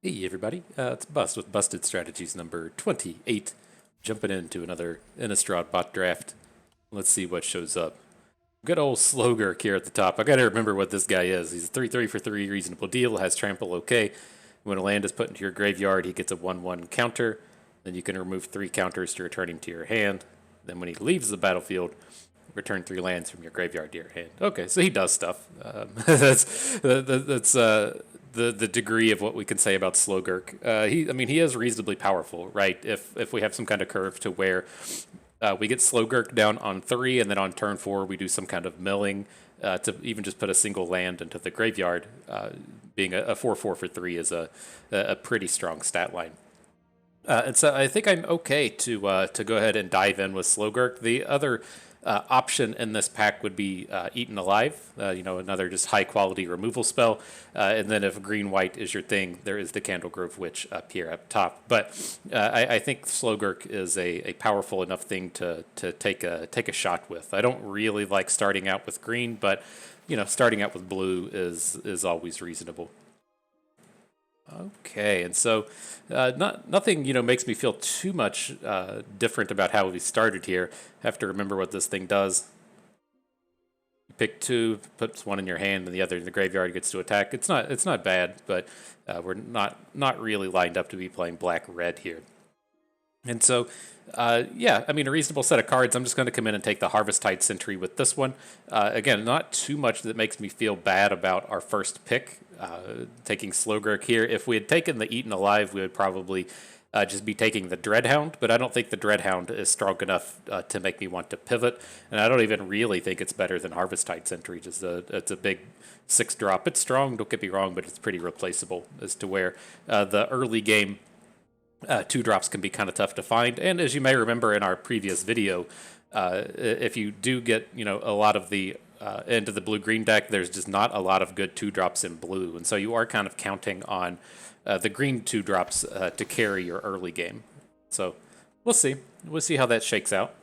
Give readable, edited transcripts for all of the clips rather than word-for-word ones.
Hey everybody, it's Bust with Busted Strategies number 28. Jumping into another Innistrad bot draft. Let's see what shows up. Good old Slogurk here at the top. I gotta remember what this guy is. He's a 3-3 for 3, reasonable deal, has trample okay. When a land is put into your graveyard, he gets a 1-1 counter. Then you can remove 3 counters to return him to your hand. Then when he leaves the battlefield, return 3 lands from your graveyard to your hand. Okay, so he does stuff. That's the degree of what we can say about Slogurk. He is reasonably powerful, right? If we have some kind of curve to where we get Slogurk down on 3, and then on turn 4 we do some kind of milling to even just put a single land into the graveyard. Being a 4-4 for 3 is a pretty strong stat line. And so I think I'm okay to go ahead and dive in with Slogurk. The other option in this pack would be Eaten Alive, another just high quality removal spell. And then if green-white is your thing, there is the Candlegrove Witch up here up top. But I think Slogurk is a powerful enough thing to take a shot with. I don't really like starting out with green, but starting out with blue is always reasonable. Okay, and so nothing makes me feel too much different about how we started here. Have to remember what this thing does. You pick 2, puts 1 in your hand, and the other in the graveyard gets to attack. It's not bad, but we're not really lined up to be playing black-red here. And so, a reasonable set of cards. I'm just going to come in and take the Harvesttide Sentry with this one. Again, not too much that makes me feel bad about our first pick, taking Slogurk here. If we had taken the Eaten Alive, we would probably just be taking the Dreadhound, but I don't think the Dreadhound is strong enough to make me want to pivot, and I don't even really think it's better than Harvesttide Sentry. It's a big 6-drop. It's strong, don't get me wrong, but it's pretty replaceable as to where the early game 2-drops can be kind of tough to find. And as you may remember in our previous video, if you do get a lot of the into the blue-green deck, there's just not a lot of good 2-drops in blue, and so you are kind of counting on the green 2-drops to carry your early game. So we'll see. We'll see how that shakes out.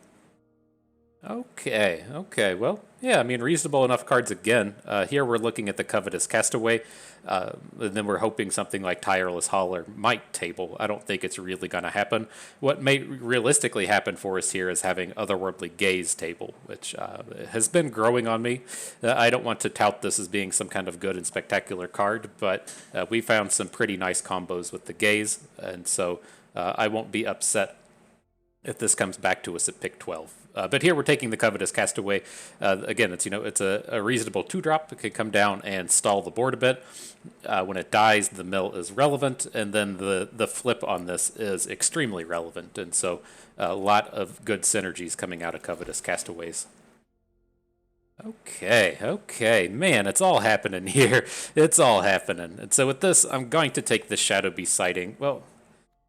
Okay, well, yeah, reasonable enough cards again. Here we're looking at the Covetous Castaway, and then we're hoping something like Tireless Hauler might table. I don't think it's really going to happen. What may realistically happen for us here is having Otherworldly Gaze table, which has been growing on me. I don't want to tout this as being some kind of good and spectacular card, but we found some pretty nice combos with the Gaze, and so I won't be upset if this comes back to us at pick 12. But here we're taking the Covetous Castaway. Again, it's a reasonable 2-drop. It can come down and stall the board a bit. When it dies, the mill is relevant, and then the flip on this is extremely relevant. And so a lot of good synergies coming out of Covetous Castaways. Okay, man, it's all happening here. It's all happening. And so with this, I'm going to take the Shadowbeast sighting. Well,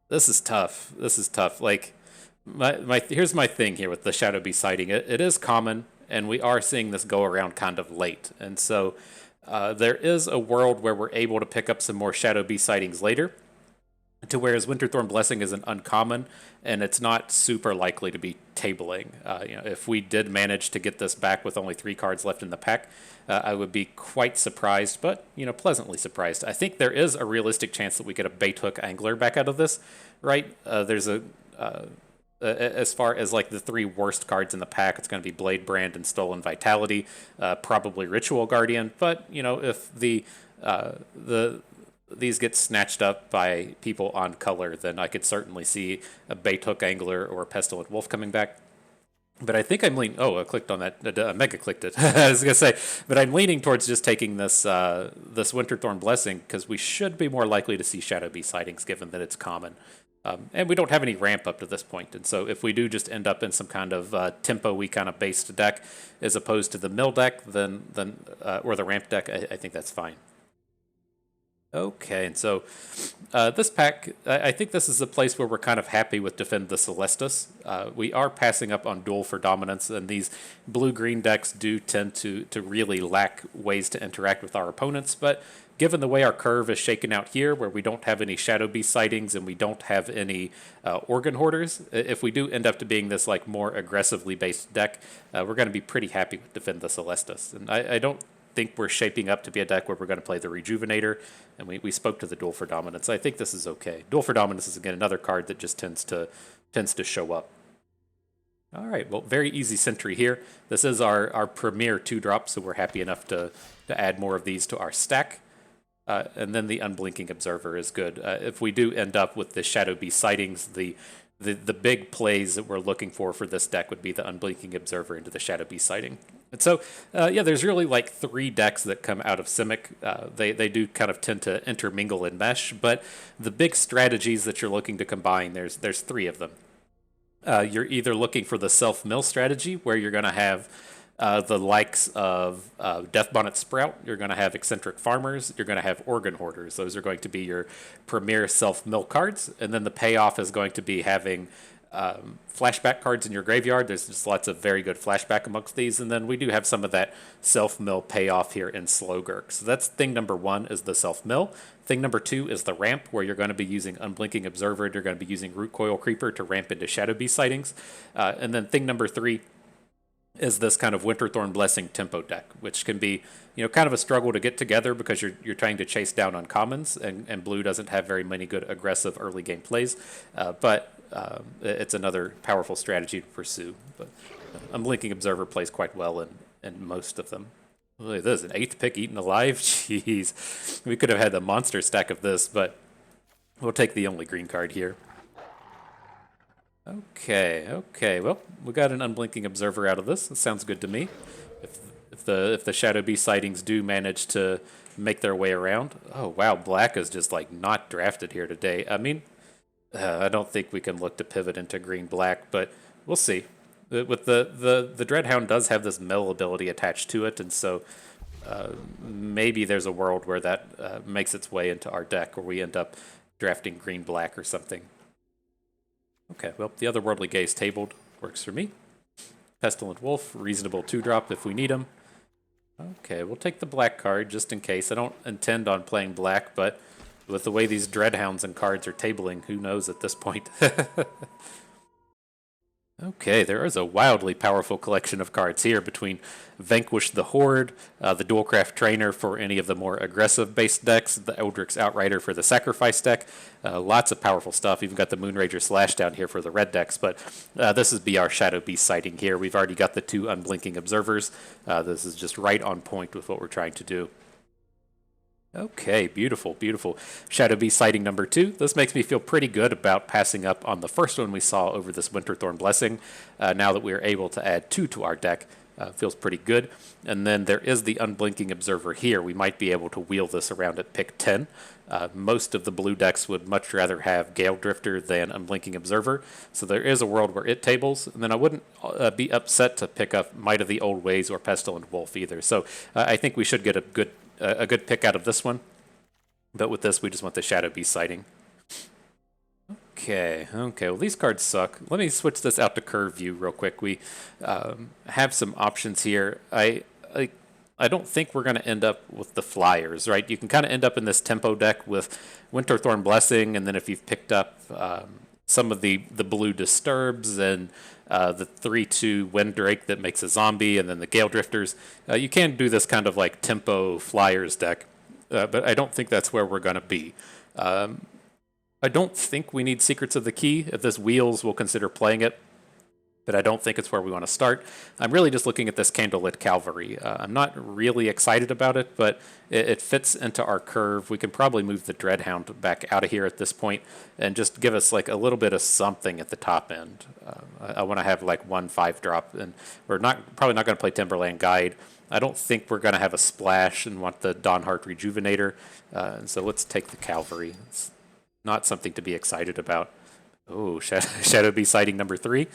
this is tough. Like, here's my thing here with the Shadowbeast sighting. It is common, and we are seeing this go around kind of late. And so there is a world where we're able to pick up some more Shadowbeast sightings later, to whereas Winterthorn Blessing is an uncommon, and it's not super likely to be tabling. If we did manage to get this back with only 3 cards left in the pack, I would be quite surprised, but pleasantly surprised. I think there is a realistic chance that we get a Bait Hook Angler back out of this, right? There's as far as like the 3 worst cards in the pack, it's going to be Blade Brand and Stolen Vitality, probably Ritual Guardian. But if these get snatched up by people on color, then I could certainly see a Bait Hook Angler or a Pestilent Wolf coming back. But I think I'm leaning. Oh, I clicked on that. Mega clicked it. I was gonna say, but I'm leaning towards just taking this Winterthorn Blessing, because we should be more likely to see Shadowbeast sightings given that it's common. And we don't have any ramp up to this point, and so if we do just end up in some kind of tempo-y kind of based deck as opposed to the mill deck, then or the ramp deck, I think that's fine. Okay, and so this pack, I think this is a place where we're kind of happy with Defend the Celestus. We are passing up on Duel for Dominance, and these blue-green decks do tend to really lack ways to interact with our opponents, but given the way our curve is shaken out here, where we don't have any Shadowbeast sightings and we don't have any Organ Hoarders, if we do end up to being this like more aggressively based deck, we're going to be pretty happy with Defend the Celestus. And I don't think we're shaping up to be a deck where we're going to play the Rejuvenator, and we spoke to the Duel for Dominance. I think this is okay. Duel for Dominance is, again, another card that just tends to show up. All right, well, very easy Sentry here. This is our premier 2-drop, so we're happy enough to add more of these to our stack. And then the Unblinking Observer is good. If we do end up with the Shadowbeast sightings, the big plays that we're looking for this deck would be the Unblinking Observer into the Shadowbeast sighting. And so, yeah, there's really like 3 decks that come out of Simic. They do kind of tend to intermingle and mesh, but the big strategies that you're looking to combine, there's 3 of them. You're either looking for the self-mill strategy, where you're going to have the likes of Deathbonnet Sprout, you're going to have Eccentric Farmers, you're going to have Organ Hoarders. Those are going to be your premier self-mill cards, and then the payoff is going to be having flashback cards in your graveyard. There's just lots of very good flashback amongst these, and then we do have some of that self-mill payoff here in Slowgurk. So that's thing number 1 is the self-mill. Thing number 2 is the ramp, where you're going to be using Unblinking Observer, and you're going to be using Root Coil Creeper to ramp into Shadowbeast sightings. And then thing number 3 is this kind of Winterthorn Blessing tempo deck, which can be, kind of a struggle to get together because you're trying to chase down uncommons, and blue doesn't have very many good aggressive early game plays, but it's another powerful strategy to pursue. But Unblinking Observer plays quite well in most of them. Look at this, an 8th pick eaten alive? Jeez. We could have had a monster stack of this, but we'll take the only green card here. Okay. Well, we got an Unblinking Observer out of this. That sounds good to me. If the Shadowbeast sightings do manage to make their way around. Oh, wow, black is just, like, not drafted here today. I mean, I don't think we can look to pivot into green-black, but we'll see. With the Dreadhound does have this mill ability attached to it, and so maybe there's a world where that makes its way into our deck, where we end up drafting green-black or something. Okay, well, the Otherworldly Gaze tabled works for me. Pestilent Wolf, reasonable 2-drop if we need him. Okay, we'll take the black card just in case. I don't intend on playing black, but with the way these Dreadhounds and cards are tabling, who knows at this point. Okay, there is a wildly powerful collection of cards here between Vanquish the Horde, the Duelcraft Trainer for any of the more aggressive-based decks, the Eldric's Outrider for the Sacrifice deck. Lots of powerful stuff. Even got the Moonrager Slashdown here for the red decks, but this is our Shadowbeast sighting here. We've already got the 2 Unblinking Observers. This is just right on point with what we're trying to do. Okay, beautiful. Shadowbeast sighting number 2. This makes me feel pretty good about passing up on the first one we saw over this Winterthorn Blessing. Now that we are able to add 2 to our deck, feels pretty good. And then there is the Unblinking Observer here. We might be able to wheel this around at pick 10. Most of the blue decks would much rather have Gale Drifter than Unblinking Observer, so there is a world where it tables, and then I wouldn't be upset to pick up Might of the Old Ways or Pestilent Wolf either. So I think we should get a good pick out of this one, but with this we just want the Shadowbeast sighting. Okay, well these cards suck. Let me switch this out to curve view real quick. We have some options here. I don't think we're going to end up with the flyers, right? You can kind of end up in this tempo deck with Winterthorn Blessing, and then if you've picked up some of the blue Disturbs and the 3/2 Windrake that makes a zombie, and then the Gale Drifters, you can do this kind of like tempo flyers deck, but I don't think that's where we're going to be. I don't think we need Secrets of the Key. If this wheels, we'll consider playing it, but I don't think it's where we want to start. I'm really just looking at this Candlelit Cavalry. I'm not really excited about it, but it fits into our curve. We can probably move the Dreadhound back out of here at this point and just give us like a little bit of something at the top end. I want to have like 1 5-drop, and we're probably not going to play Timberland Guide. I don't think we're going to have a splash and want the Dawnheart Rejuvenator, and so let's take the Cavalry. It's not something to be excited about. Oh, Shadowbeast sighting number 3.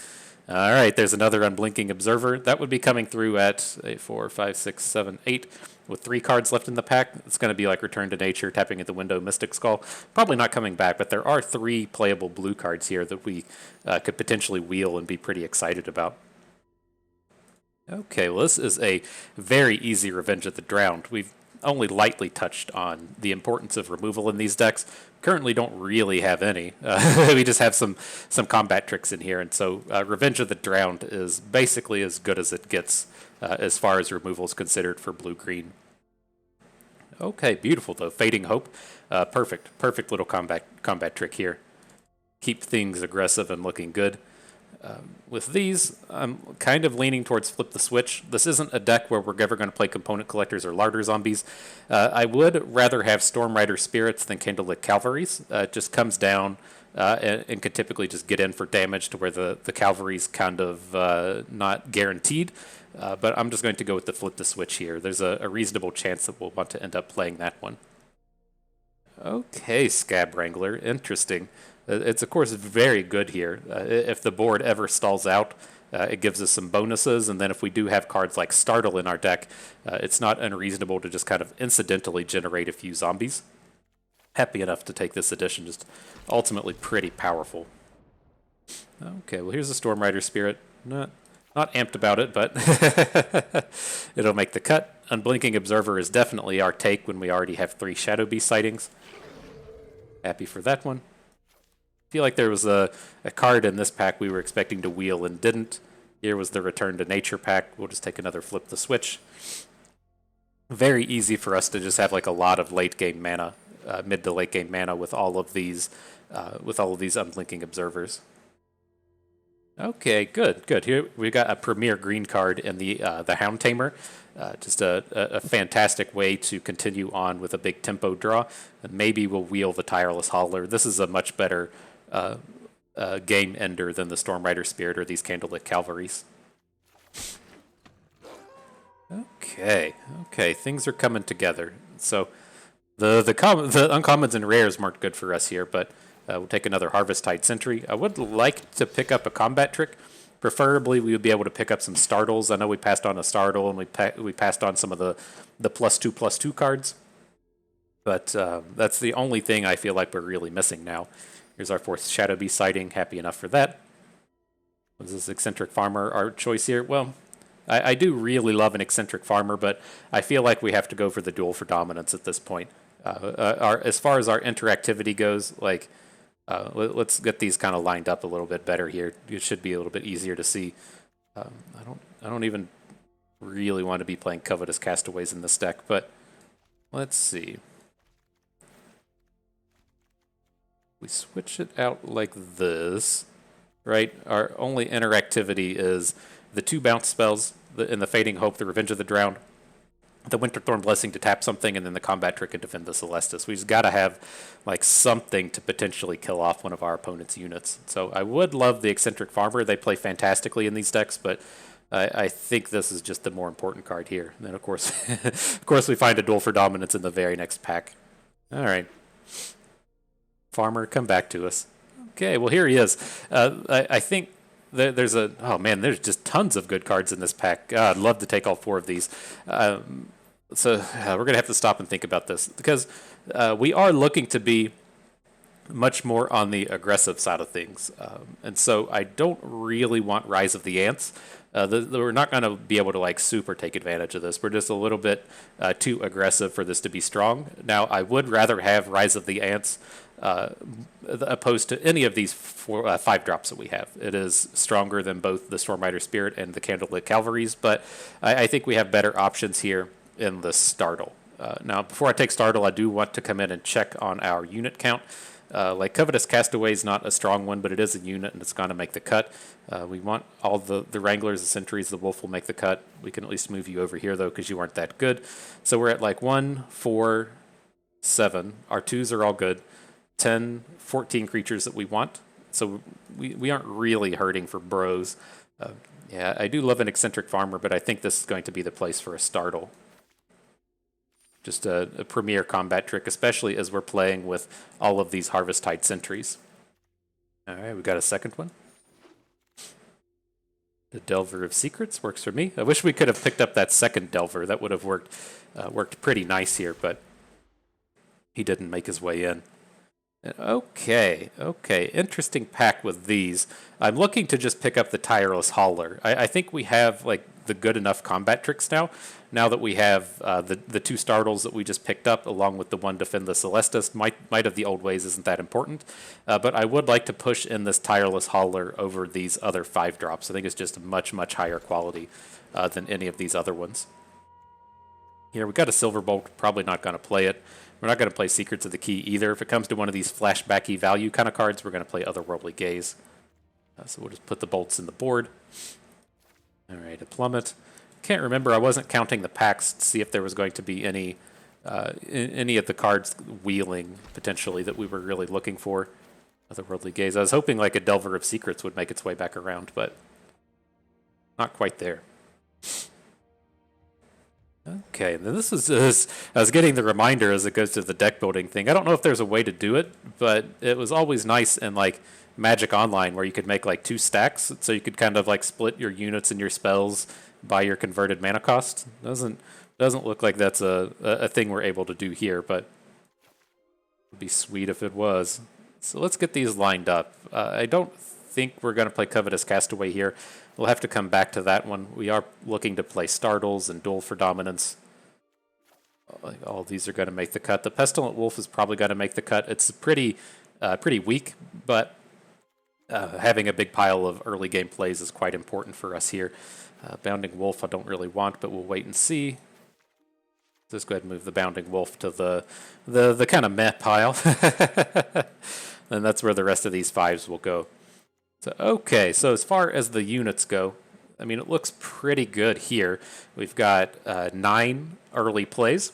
All right, there's another Unblinking Observer. That would be coming through at 4, 5, 6, 7, 8. With 3 cards left in the pack, it's going to be like Return to Nature, tapping at the window, Mystic Skull. Probably not coming back, but there are 3 playable blue cards here that we could potentially wheel and be pretty excited about. Okay, well, this is a very easy Revenge of the Drowned. We've only lightly touched on the importance of removal in these decks. Currently don't really have any. We just have some combat tricks in here, and so Revenge of the Drowned is basically as good as it gets as far as removal is considered for blue-green. Okay, beautiful though. Fading Hope. Perfect little combat trick here. Keep things aggressive and looking good. With these, I'm kind of leaning towards Flip the Switch. This isn't a deck where we're ever going to play Component Collectors or Larder Zombies. I would rather have Storm Rider Spirits than Candlelit Cavalries. It just comes down and could typically just get in for damage to where the Cavalry's kind of not guaranteed. But I'm just going to go with the Flip the Switch here. There's a reasonable chance that we'll want to end up playing that one. Okay, Scab Wrangler. Interesting. It's, of course, very good here. If the board ever stalls out, it gives us some bonuses, and then if we do have cards like Startle in our deck, it's not unreasonable to just kind of incidentally generate a few zombies. Happy enough to take this edition, just ultimately pretty powerful. Okay, well here's the Storm Rider Spirit. Not amped about it, but it'll make the cut. Unblinking Observer is definitely our take when we already have 3 Shadowbeast sightings. Happy for that one. Feel like there was a card in this pack we were expecting to wheel and didn't. Here was the Return to Nature pack. We'll just take another Flip the Switch. Very easy for us to just have like a lot of late game mana, mid to late game mana with all of these Unblinking Observers. Okay, good. Here we got a premier green card in the Hound Tamer. Just a fantastic way to continue on with a big tempo draw. And maybe we'll wheel the Tireless Hauler. This is a much better game ender than the Storm Rider Spirit or these Candlelit Cavalries. Okay, things are coming together. So the uncommons and rares weren't good for us here, but we'll take another Harvest-Tide Sentry. I would like to pick up a combat trick. Preferably, we would be able to pick up some Startles. I know we passed on a Startle, and we passed on some of the +2/+2 cards. But that's the only thing I feel like we're really missing now. Here's our 4th Shadowbeast sighting. Happy enough for that. Was this Eccentric Farmer our choice here? Well, I do really love an Eccentric Farmer, but I feel like we have to go for the Duel for Dominance at this point. As far as our interactivity goes, like... let's get these kind of lined up a little bit better here. It should be a little bit easier to see. I don't even really want to be playing Covetous Castaways in this deck, but let's see. We switch it out like this, right? Our only interactivity is the 2 bounce spells in the Fading Hope, the Revenge of the Drowned, the Winterthorn Blessing to tap something, and then the Combat Trick and Defend the Celestis. We just got to have like something to potentially kill off one of our opponent's units. So I would love the Eccentric Farmer. They play fantastically in these decks, but I think this is just the more important card here. And then of course, we find a Duel for Dominance in the very next pack. All right, Farmer, come back to us. Okay, well here he is. I think there's there's just tons of good cards in this pack. I'd love to take all 4 of these. So we're going to have to stop and think about this because we are looking to be much more on the aggressive side of things. And so I don't really want Rise of the Ants. We're not going to be able to like super take advantage of this. We're just a little bit too aggressive for this to be strong. Now, I would rather have Rise of the Ants opposed to any of these 5 drops that we have. It is stronger than both the Storm Rider Spirit and the Candlelit Cavalries, but I think we have better options here in the Startle. Now, before I take Startle, I do want to come in and check on our unit count. Like Covetous Castaway is not a strong one, but it is a unit and it's going to make the cut. We want all the Wranglers, the Sentries, the Wolf will make the cut. We can at least move you over here, though, because you aren't that good. So we're at like 1, 4, 7. Our 2s are all good. 10, 14 creatures that we want. So we aren't really hurting for bros. Yeah, I do love an Eccentric Farmer, but I think this is going to be the place for a Startle. Just a premier combat trick, especially as we're playing with all of these Harvest-Tide Sentries. All right, we got a second one. The Delver of Secrets works for me. I wish we could have picked up that second Delver. That would have worked pretty nice here, but he didn't make his way in. Okay. Interesting pack with these. I'm looking to just pick up the Tireless Hauler. I think we have like the good enough combat tricks now. Now that we have the 2 Startles that we just picked up, along with the 1 Defend the Celestis, might of the old ways isn't that important. But I would like to push in this Tireless Hauler over these other 5 drops. I think it's just much higher quality than any of these other ones. Here we got a Silver Bolt, probably not going to play it. We're not going to play Secrets of the Key either. If it comes to one of these flashbacky value kind of cards, we're going to play Otherworldly Gaze. So we'll just put the bolts in the board. All right, a plummet. Can't remember. I wasn't counting the packs to see if there was going to be any of the cards wheeling potentially that we were really looking for. Otherworldly Gaze. I was hoping like a Delver of Secrets would make its way back around, but not quite there. Okay, and then this is I was getting the reminder as it goes to the deck building thing. I don't know if there's a way to do it, but it was always nice in like Magic Online where you could make like 2 stacks, so you could kind of like split your units and your spells by your converted mana cost. Doesn't look like that's a thing we're able to do here, but it'd be sweet if it was. So let's get these lined up. I don't think we're going to play Covetous Castaway here. We'll have to come back to that one. We are looking to play Startles and Duel for Dominance. All these are going to make the cut. The Pestilent Wolf is probably going to make the cut. It's pretty weak, but having a big pile of early game plays is quite important for us here. Bounding Wolf I don't really want, but we'll wait and see. Let's go ahead and move the Bounding Wolf to the kind of meh pile. And that's where the rest of these 5s will go. So, okay, so as far as the units go, I mean, it looks pretty good here. We've got 9 early plays,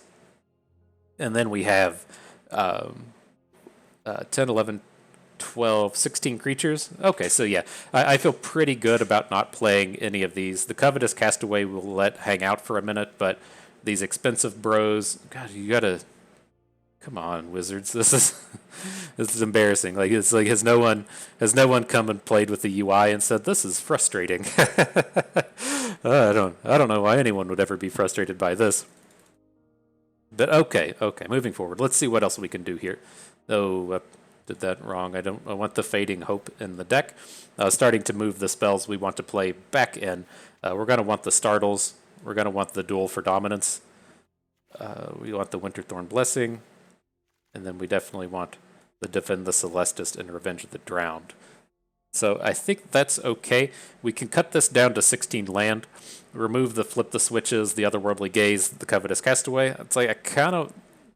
and then we have 10, 11, 12, 16 creatures. Okay, so yeah, I feel pretty good about not playing any of these. The Covetous Castaway we'll let hang out for a minute, but these expensive bros, God, you gotta... Come on, Wizards. This is embarrassing. Like it's like has no one come and played with the UI and said this is frustrating. I don't know why anyone would ever be frustrated by this. But okay, moving forward. Let's see what else we can do here. Oh, I did that wrong. I want the Fading Hope in the deck. Starting to move the spells we want to play back in. We're going to want the Startles. We're going to want the Duel for Dominance. We want the Winterthorn Blessing. And then we definitely want the Defend the Celestist and Revenge of the Drowned. So I think that's okay. We can cut this down to 16 land, remove the Flip the Switches, the Otherworldly Gaze, the Covetous Castaway. It's like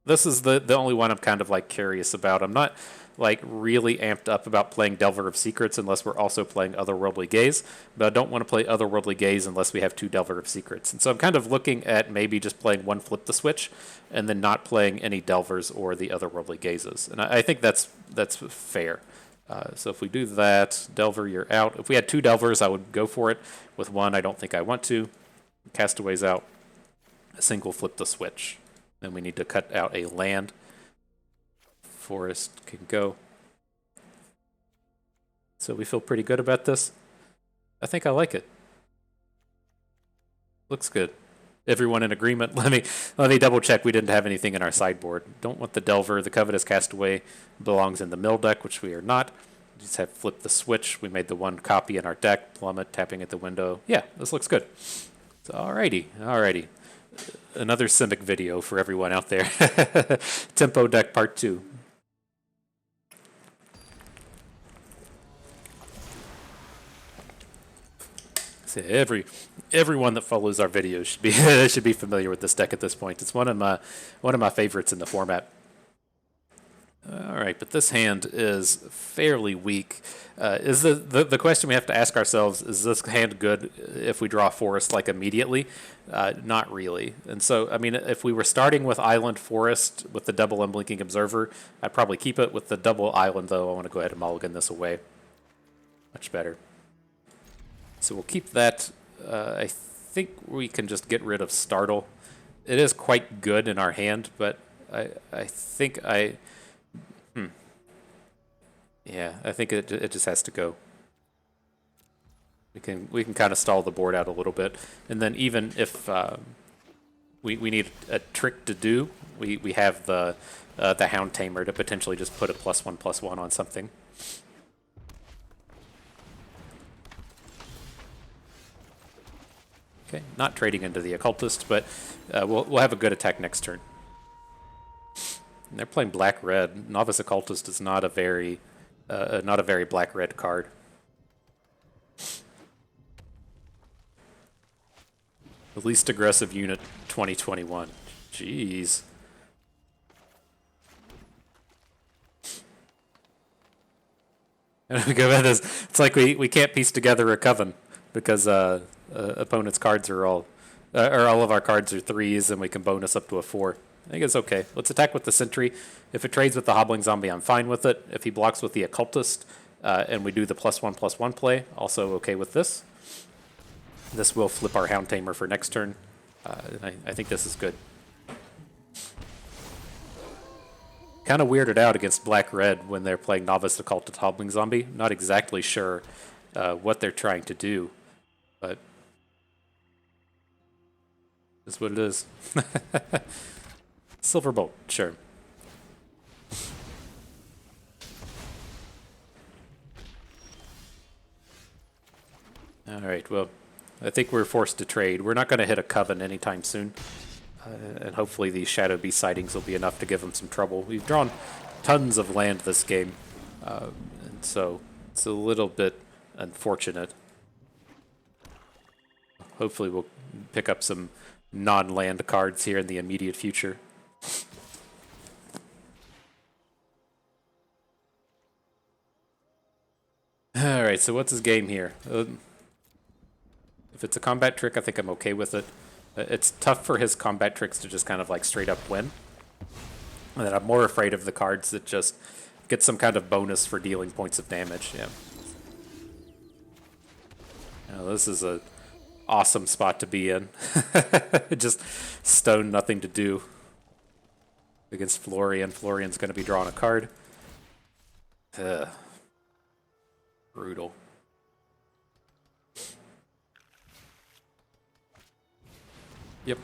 this is the only one I'm kind of like curious about. I'm not like really amped up about playing Delver of Secrets unless we're also playing Otherworldly Gaze, but I don't want to play Otherworldly Gaze unless we have 2 Delver of Secrets. And so I'm kind of looking at maybe just playing 1 Flip the Switch and then not playing any Delvers or the Otherworldly Gazes. And I think that's fair. So if we do that, Delver, you're out. If we had 2 Delvers, I would go for it. With 1, I don't think I want to. Castaway's out. A single Flip the Switch. Then we need to cut out a land. Forest can go. So we feel pretty good about this. I think I like it. Looks good. Everyone in agreement? Let me double check we didn't have anything in our sideboard. Don't want the Delver. The Covetous Castaway belongs in the mill deck, which we are not. We just have Flip the Switch. We made the 1 copy in our deck. Plummet tapping at the window. Yeah, this looks good. So alrighty. Another Simic video for everyone out there. Tempo deck part 2. So everyone that follows our videos should be familiar with this deck at this point. It's one of my favorites in the format. All right, but this hand is fairly weak. Is the question we have to ask ourselves, is this hand good if we draw Forest like immediately? Not really. And so, I mean, if we were starting with Island Forest with the double Unblinking Observer, I'd probably keep it. With the double Island, though, I want to go ahead and mulligan this away. Much better. So we'll keep that. I think we can just get rid of Startle. It is quite good in our hand, but I think yeah, I think it just has to go. We can kind of stall the board out a little bit, and then even if we need a trick to do, we have the Hound Tamer to potentially just put a +1/+1 on something. Okay, not trading into the Occultist, but we'll have a good attack next turn. And they're playing black-red. Novice Occultist is not a very black-red card. The least aggressive unit 2021. Jeez. We go with this. It's like we can't piece together a coven because opponent's cards are all or all of our cards are threes, and we can bonus up to a 4. I think it's okay. Let's attack with the Sentry. If it trades with the Hobbling Zombie, I'm fine with it. If he blocks with the Occultist, and we do the +1/+1 play, also okay with this. This will flip our Hound Tamer for next turn. I think this is good. Kind of weirded out against Black-Red when they're playing Novice Occultist Hobbling Zombie. Not exactly sure what they're trying to do, but that's what it is. Silverbolt, sure. Alright, well, I think we're forced to trade. We're not going to hit a Coven anytime soon. And hopefully these Shadowbeast sightings will be enough to give them some trouble. We've drawn tons of land this game, and so it's a little bit unfortunate. Hopefully we'll pick up some non-land cards here in the immediate future. Alright, so what's his game here? If it's a combat trick, I think I'm okay with it. It's tough for his combat tricks to just kind of like straight up win. And then I'm more afraid of the cards that just get some kind of bonus for dealing points of damage. Yeah. Now, this is a awesome spot to be in. Just stone, nothing to do against Florian. Florian's going to be drawing a card. Ugh. Brutal. Yep.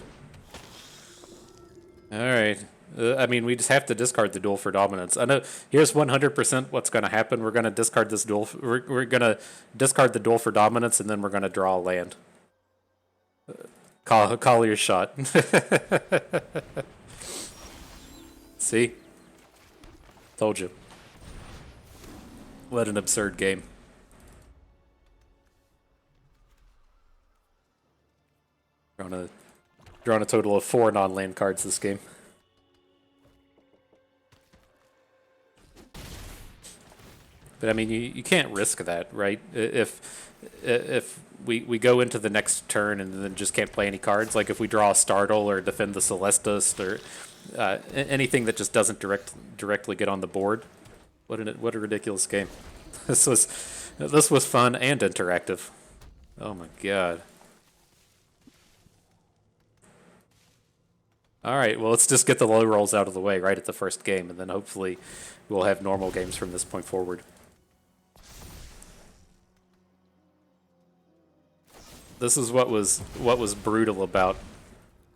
Alright. I mean, we just have to discard the Duel for Dominance. I know, here's 100% what's going to happen. We're going to discard this duel. We're going to discard the Duel for Dominance, and then we're going to draw a land. Call your shot. See? Told you. What an absurd game. Drawn a total of 4 non-land cards this game. But I mean, you can't risk that, right? If we go into the next turn and then just can't play any cards, like if we draw a Startle or defend the Celestus or anything that just doesn't directly get on the board. What a ridiculous game. This was fun and interactive. Oh my god. Alright, well, let's just get the low rolls out of the way right at the first game, and then hopefully we'll have normal games from this point forward. This is what was brutal about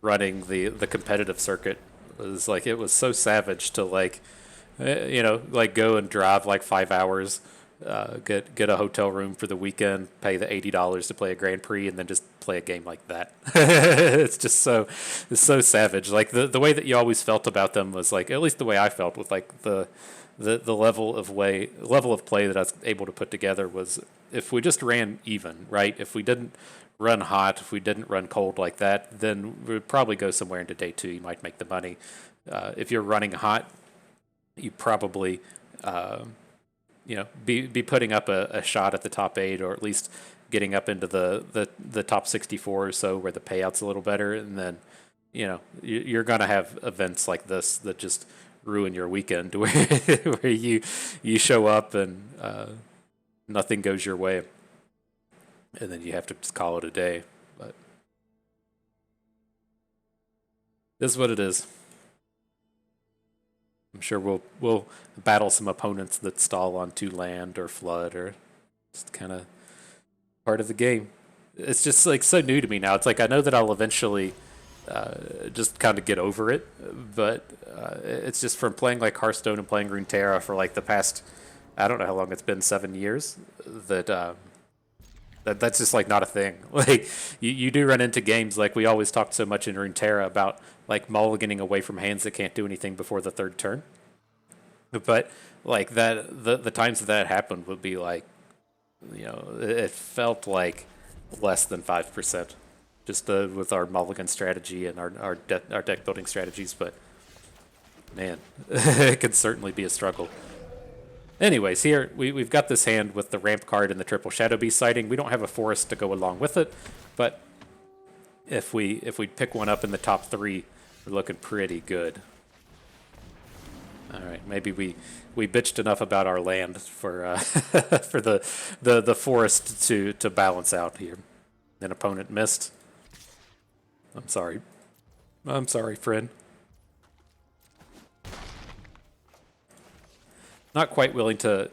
running the competitive circuit. It was like, it was so savage to like, you know, like go and drive like 5 hours, get a hotel room for the weekend, pay the $80 to play a Grand Prix, and then just play a game like that. It's so savage. Like the way that you always felt about them was like, at least the way I felt with like the level of play that I was able to put together was, if we just ran even, right? If we didn't run hot, if we didn't run cold like that, then we'd probably go somewhere into day 2. You might make the money. If you're running hot, you probably you know, be putting up a shot at the top 8, or at least getting up into the top 64 or so, where the payout's a little better. And then, you know, you're gonna have events like this that just ruin your weekend, where where you show up and nothing goes your way, and then you have to just call it a day. But this is what it is. I'm sure we'll battle some opponents that stall on 2 land or flood, or just kind of part of the game. It's just like so new to me now. It's like I know that I'll eventually just kind of get over it, but it's just from playing like Hearthstone and playing Runeterra for like the past, I don't know how long it's been, 7 years, that that's just like not a thing. Like you do run into games, like we always talked so much in Runeterra about like mulliganing away from hands that can't do anything before the 3rd turn. But like that, the times that happened would be like, you know, it felt like less than 5%. just with our mulligan strategy and our deck building strategies, but man, it can certainly be a struggle. Anyways, here we've got this hand with the ramp card and the triple Shadowbeast sighting. We don't have a forest to go along with it, but if we pick one up in the top 3, we're looking pretty good. All right, maybe we bitched enough about our land for for the forest to balance out here. An opponent missed. I'm sorry. I'm sorry, friend. Not quite willing to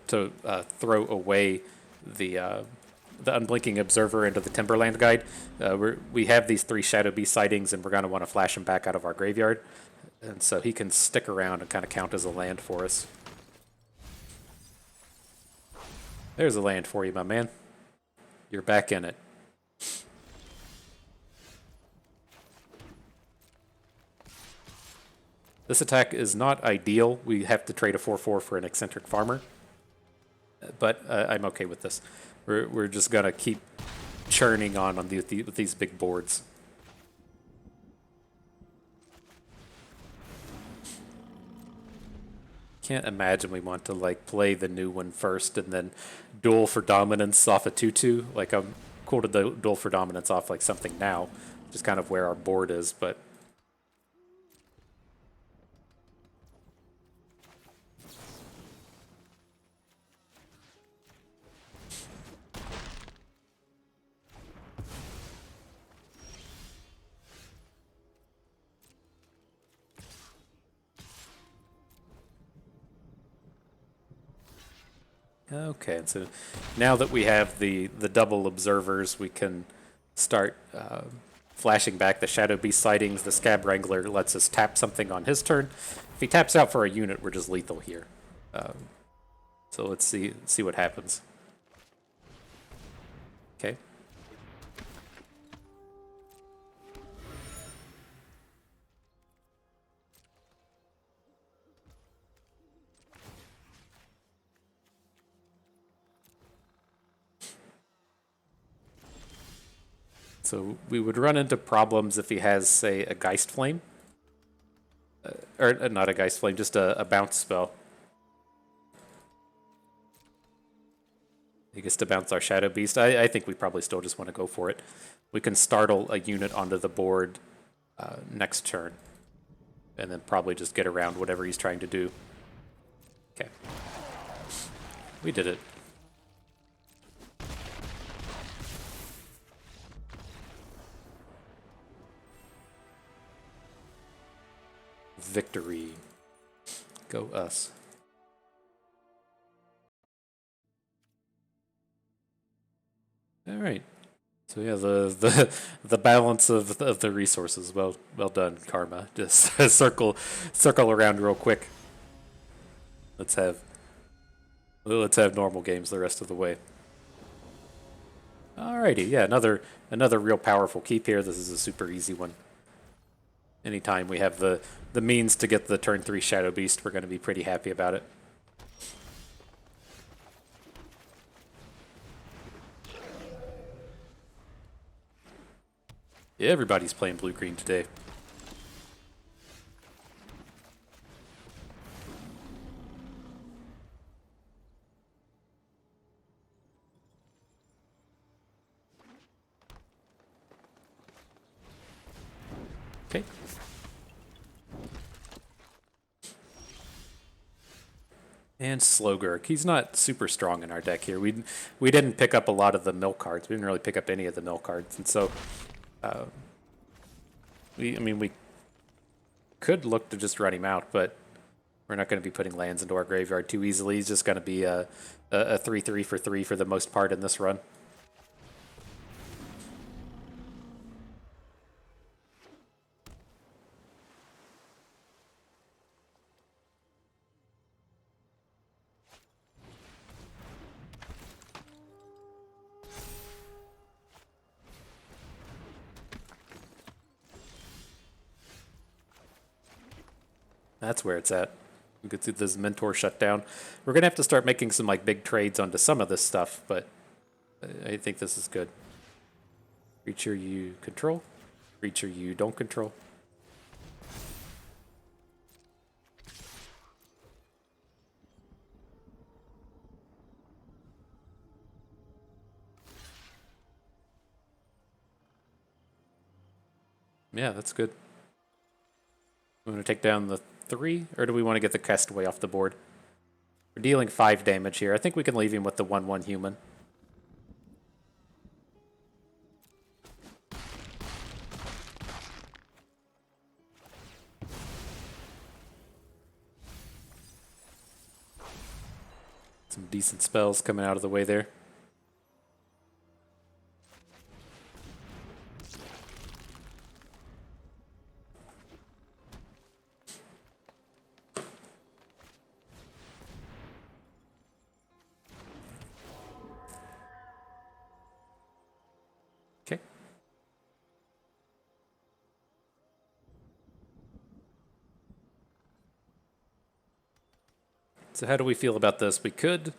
throw away the Unblinking Observer into the Timberland Guide. We have these 3 Shadowbeast sightings, and we're going to want to flash them back out of our graveyard. And so he can stick around and kind of count as a land for us. There's a land for you, my man. You're back in it. This attack is not ideal. We have to trade a 4/4 for an eccentric farmer. But I'm okay with this. We're just going to keep churning on with these big boards. Can't imagine we want to like play the new one first and then duel for dominance off a 2/2. Like I'm cool to duel for dominance off like something now, just kind of where our board is, but okay, so now that we have the double observers, we can start flashing back the Shadowbeast sightings. The Scab Wrangler lets us tap something on his turn. If he taps out for a unit, we're just lethal here. So let's see what happens. Okay. So we would run into problems if he has, say, a Geist Flame. Or not a Geist Flame, just a bounce spell. He gets to bounce our Shadowbeast. I think we probably still just want to go for it. We can startle a unit onto the board next turn. And then probably just get around whatever he's trying to do. Okay. We did it. Victory. Go us. All right. So yeah, the balance of the resources. Well done, Karma. Just circle around real quick. Let's have normal games the rest of the way. Alrighty, yeah, another real powerful keep here. This is a super easy one. Anytime we have the means to get the turn 3 Shadowbeast, we're going to be pretty happy about it. Yeah, everybody's playing blue-green today. Okay. And Slogurk. He's not super strong in our deck here. We didn't pick up a lot of the mill cards. We didn't really pick up any of the mill cards, and so we could look to just run him out, but we're not going to be putting lands into our graveyard too easily. He's just going to be a 3/3 for 3 for the most part in this run. That's where it's at. We could see this mentor shut down. We're gonna have to start making some like big trades onto some of this stuff, but I think this is good. Creature you control. Creature you don't control. Yeah, that's good. We want to take down the 3, or do we want to get the Castaway off the board? We're dealing 5 damage here. I think we can leave him with the 1/1 human. Some decent spells coming out of the way there. Okay. So how do we feel about this? We could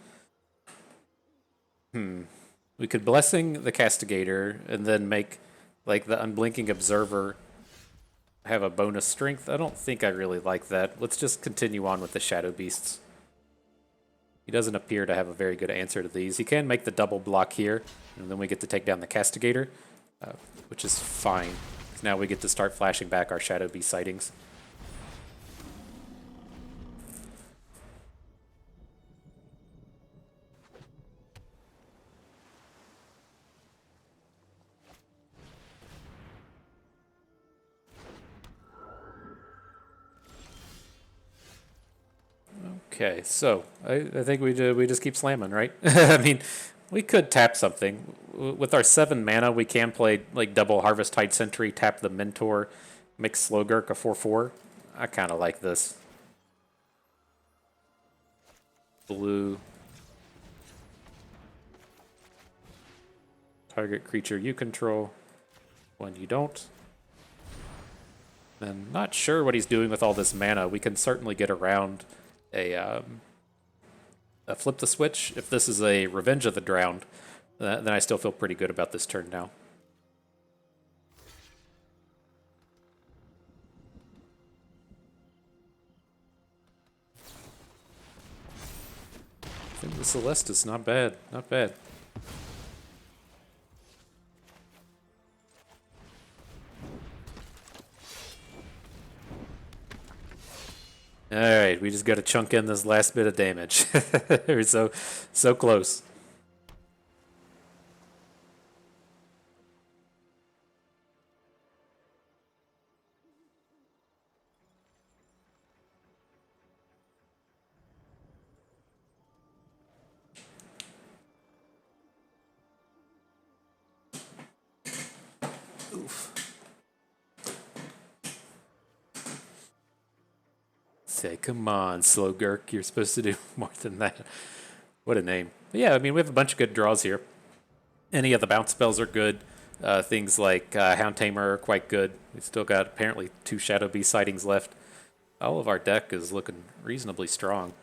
Blessing the Castigator and then make like the Unblinking Observer have a bonus strength. I don't think I really like that. Let's just continue on with the Shadowbeasts. He doesn't appear to have a very good answer to these. He can make the double block here, and then we get to take down the Castigator, which is fine. Now we get to start flashing back our Shadowbeast sightings. Okay, so I think we just keep slamming, right? I mean, we could tap something. With our 7 mana, we can play like double Harvest Tide Sentry, tap the Mentor, make Slogurk a 4/4. I kind of like this. Blue. Target creature you control. One you don't. And not sure what he's doing with all this mana. We can certainly get around a flip the switch. If this is a Revenge of the Drowned, then I still feel pretty good about this turn now. I think the Celestis, not bad, not bad. Alright, we just got to chunk in this last bit of damage. We're so close. Oof. Say, come on, Slogurk, you're supposed to do more than that. What a name. But yeah, I mean, we have a bunch of good draws here. Any of the bounce spells are good. Things like Hound Tamer are quite good. We still got apparently 2 Shadowbeast sightings left. All of our deck is looking reasonably strong.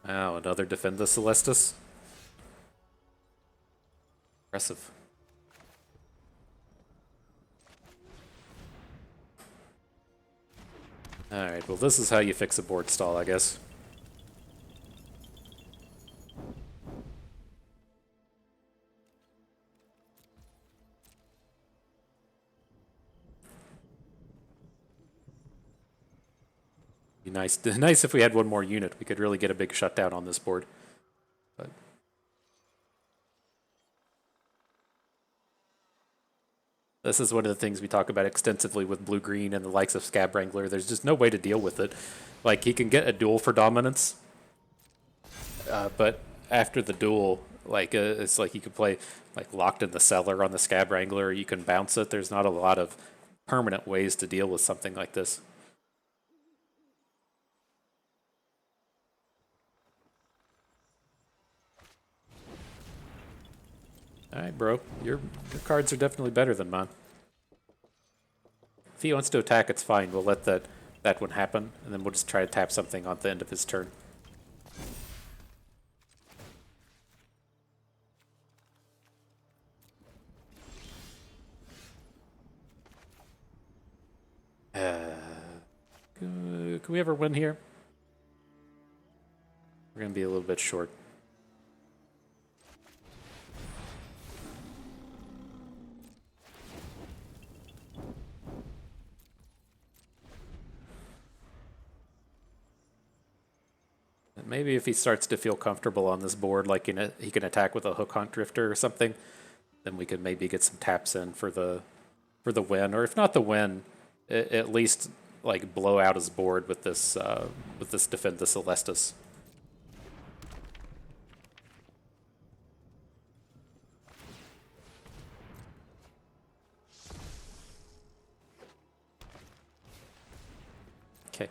Wow, another Defend the Celestis. Impressive. Alright, well this is how you fix a board stall, I guess. Be nice, nice if we had one more unit. We could really get a big shutdown on this board. But this is one of the things we talk about extensively with blue-green and the likes of Scab Wrangler. There's just no way to deal with it. Like, he can get a duel for dominance, but after the duel, like it's like you could play like Locked in the Cellar on the Scab Wrangler. You can bounce it. There's not a lot of permanent ways to deal with something like this. Alright, bro. Your cards are definitely better than mine. If he wants to attack, it's fine. We'll let that one happen, and then we'll just try to tap something on the end of his turn. Can we ever win here? We're going to be a little bit short. Maybe if he starts to feel comfortable on this board, like he can attack with a Hook Hunt Drifter or something, then we could maybe get some taps in for the win, or if not the win, at least like blow out his board with this Defend the Celestus. Okay.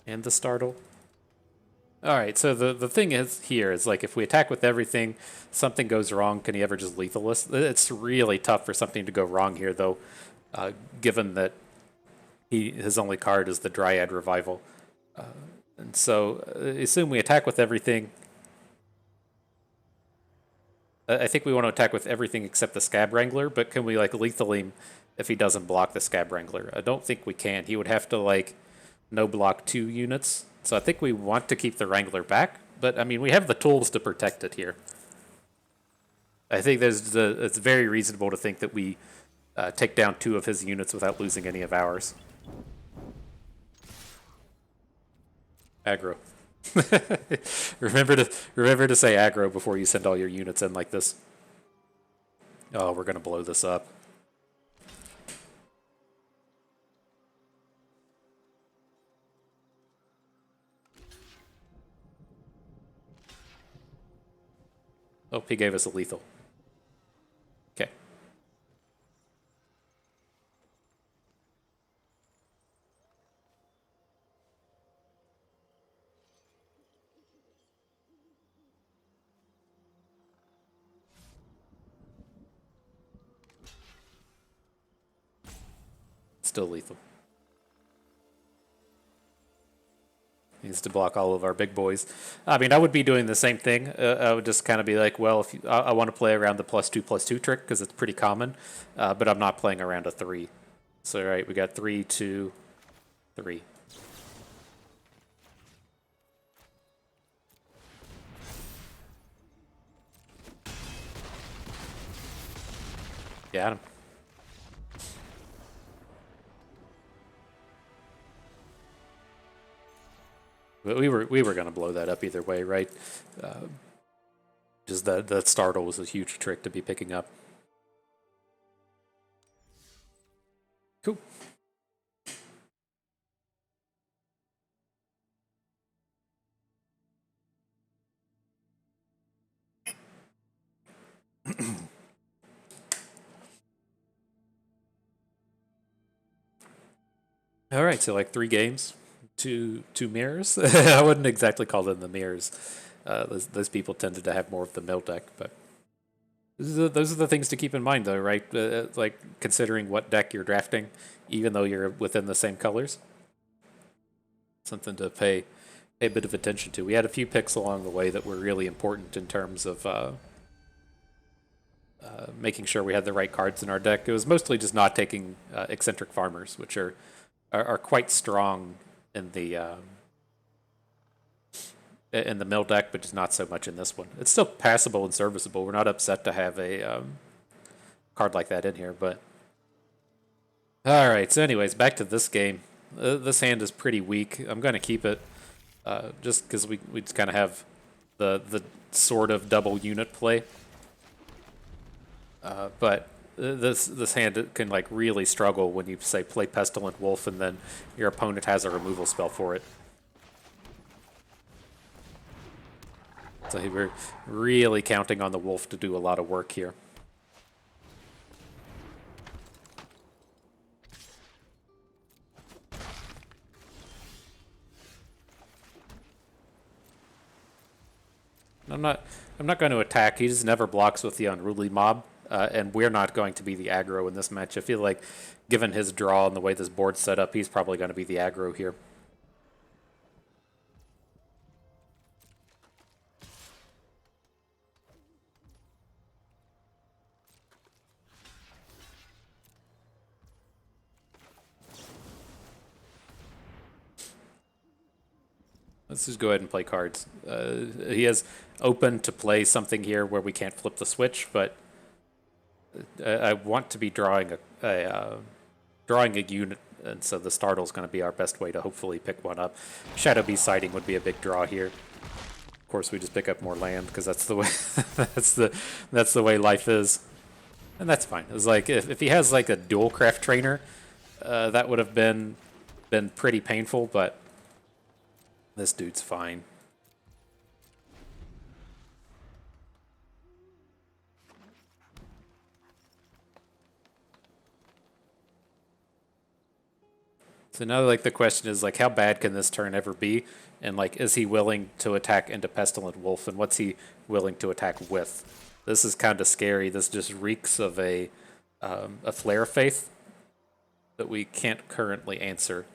And the startle. Alright, so the thing is here is like if we attack with everything, something goes wrong, can he ever just lethal us? It's really tough for something to go wrong here though, given that his only card is the Dryad Revival. And so assume we attack with everything. I think we want to attack with everything except the Scab Wrangler, but can we like lethal him if he doesn't block the Scab Wrangler? I don't think we can. He would have to like no block 2 units. So I think we want to keep the Wrangler back, but I mean, we have the tools to protect it here. I think it's very reasonable to think that we take down 2 of his units without losing any of ours. Aggro. remember to say aggro before you send all your units in like this. Oh, we're gonna blow this up. Oh, he gave us a lethal. Okay. Still lethal. Needs to block all of our big boys. I mean, I would be doing the same thing. I would just kind of be like, well, if I want to play around the +2/+2 trick because it's pretty common, but I'm not playing around a 3. So, all right, we got 3, 2, 3. Got him. But we were going to blow that up either way, right? Just that startle was a huge trick to be picking up. Cool. All right, so like 3 games, two mirrors. I wouldn't exactly call them the mirrors. Those people tended to have more of the mill deck, but those are the things to keep in mind, though, right? Like considering what deck you're drafting, even though you're within the same colors. Something to pay a bit of attention to. We had a few picks along the way that were really important in terms of making sure we had the right cards in our deck. It was mostly just not taking eccentric farmers, which are quite strong in the mill deck, but just not so much in this one. It's still passable and serviceable. We're not upset to have a card like that in here, but all right. So, anyways, back to this game. This hand is pretty weak. I'm going to keep it just because we just kind of have the sort of double unit play, but. This hand can like really struggle when you say play Pestilent Wolf and then your opponent has a removal spell for it. So we're really counting on the Wolf to do a lot of work here. I'm not going to attack. He just never blocks with the Unruly Mob. and we're not going to be the aggro in this match. I feel like, given his draw and the way this board's set up, he's probably going to be the aggro here. Let's just go ahead and play cards. He has open to play something here where we can't flip the switch, but I want to be drawing a unit, and so the startle is going to be our best way to hopefully pick one up. Shadowbeast sighting would be a big draw here. Of course, we just pick up more land because that's the way that's the way life is, and that's fine. It's like if he has like a dual craft trainer, that would have been pretty painful, but this dude's fine. So now, like, the question is, like, how bad can this turn ever be? And, like, is he willing to attack into Pestilent Wolf? And what's he willing to attack with? This is kind of scary. This just reeks of a Flare of Faith that we can't currently answer.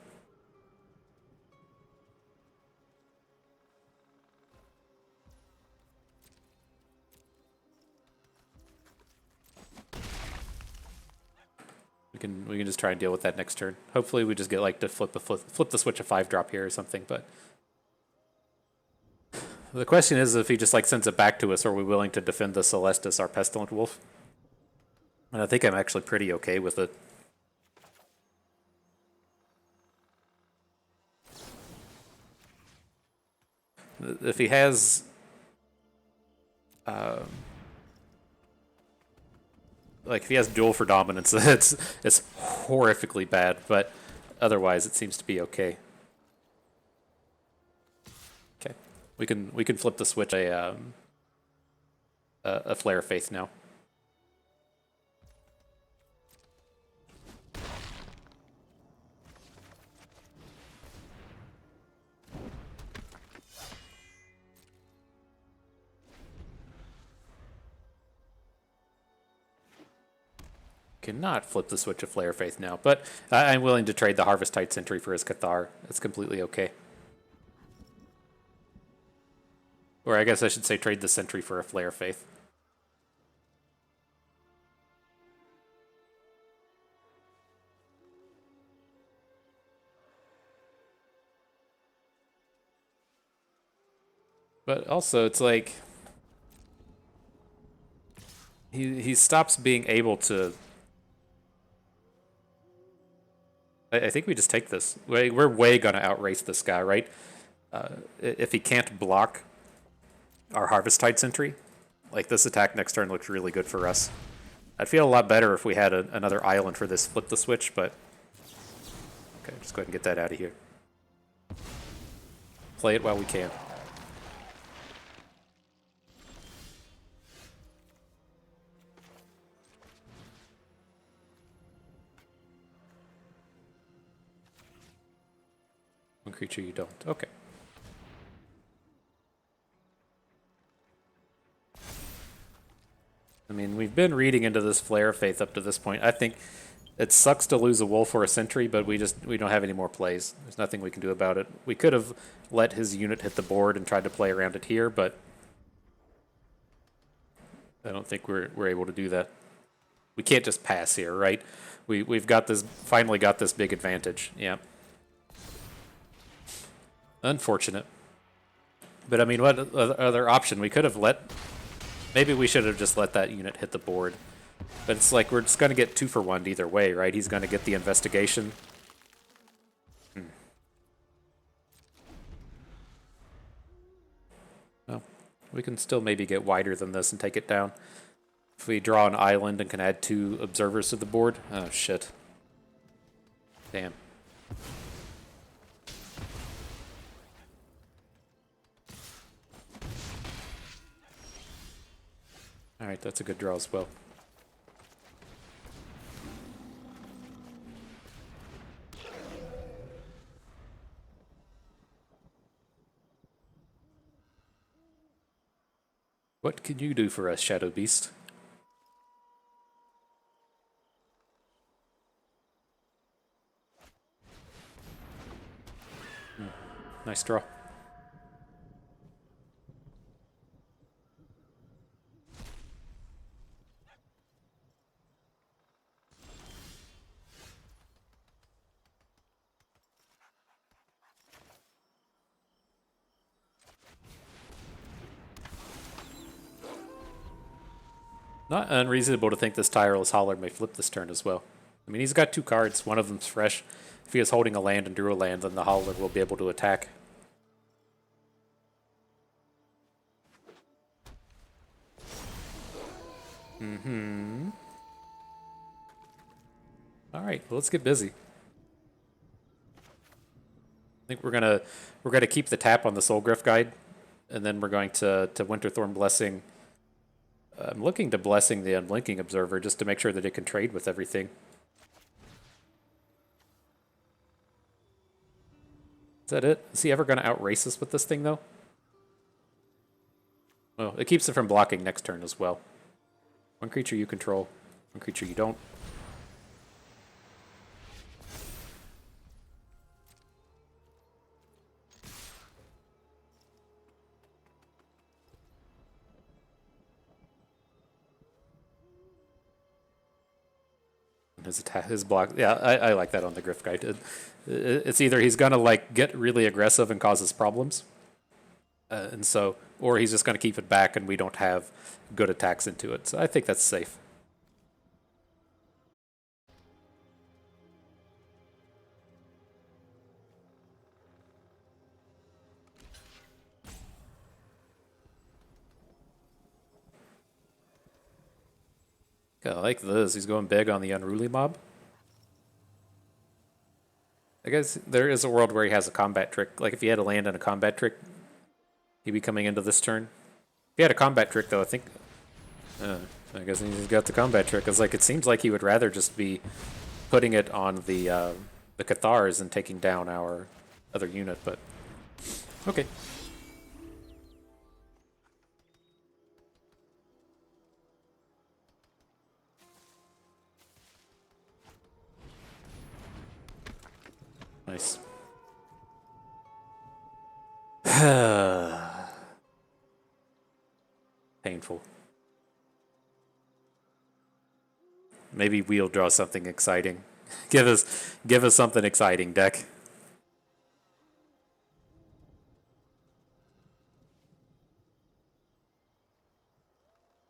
We can just try and deal with that next turn. Hopefully we just get like to flip the switch a 5-drop here or something, but the question is if he just like sends it back to us, are we willing to defend the Celestis, our Pestilent Wolf? And I think I'm actually pretty okay with it. If he has like if he has duel for dominance, it's horrifically bad, but otherwise it seems to be okay. Okay, we can flip the switch a Flare of Faith now. Cannot flip the switch of Flare of Faith now, but I'm willing to trade the Harvest-Tide Sentry for his Cathar. It's completely okay. Or I guess I should say trade the Sentry for a Flare of Faith. But also, it's like he stops being able to. I think we just take this. We're way gonna outrace this guy, right? If he can't block our Harvest-Tide Sentry, like this attack next turn looks really good for us. I'd feel a lot better if we had another island for this flip the switch, but okay, just go ahead and get that out of here. Play it while we can. One creature you don't. Okay. I mean, we've been reading into this Flare of Faith up to this point. I think it sucks to lose a wolf or a sentry, but we don't have any more plays. There's nothing we can do about it. We could have let his unit hit the board and tried to play around it here, but I don't think we're able to do that. We can't just pass here, right? We've got this finally got this big advantage. Yeah. Unfortunate. But I mean, what other option? We could have let. Maybe we should have just let that unit hit the board. But it's like we're just going to get 2 for 1 either way, right? He's going to get the investigation. Well, we can still maybe get wider than this and take it down. If we draw an island and can add 2 observers to the board. Oh, shit. Damn. Alright, that's a good draw as well. What can you do for us, Shadowbeast? Nice draw. Not unreasonable to think this Tireless Hauler may flip this turn as well. I mean, he's got 2 cards. One of them's fresh. If he is holding a land and drew a land, then the Hauler will be able to attack. All right, well, let's get busy. I think we're gonna keep the tap on the Soulgriff Guide, and then we're going to Winterthorn Blessing. I'm looking to Blessing the Unblinking Observer just to make sure that it can trade with everything. Is that it? Is he ever going to outrace us with this thing, though? Well, it keeps it from blocking next turn as well. 1 creature you control, 1 creature you don't. His block, yeah, I like that on the Griff Guide. It's either he's gonna like get really aggressive and causes problems, and so, or he's just gonna keep it back and we don't have good attacks into it. So I think that's safe. I like this. He's going big on the Unruly Mob. I guess there is a world where he has a combat trick. Like if he had a land and a combat trick, he'd be coming into this turn. If he had a combat trick, though, I think... I guess he's got the combat trick. It's like, it seems like he would rather just be putting it on the Cathars and taking down our other unit, but... Okay. Nice. Painful. Maybe we'll draw something exciting. Give us something exciting, deck.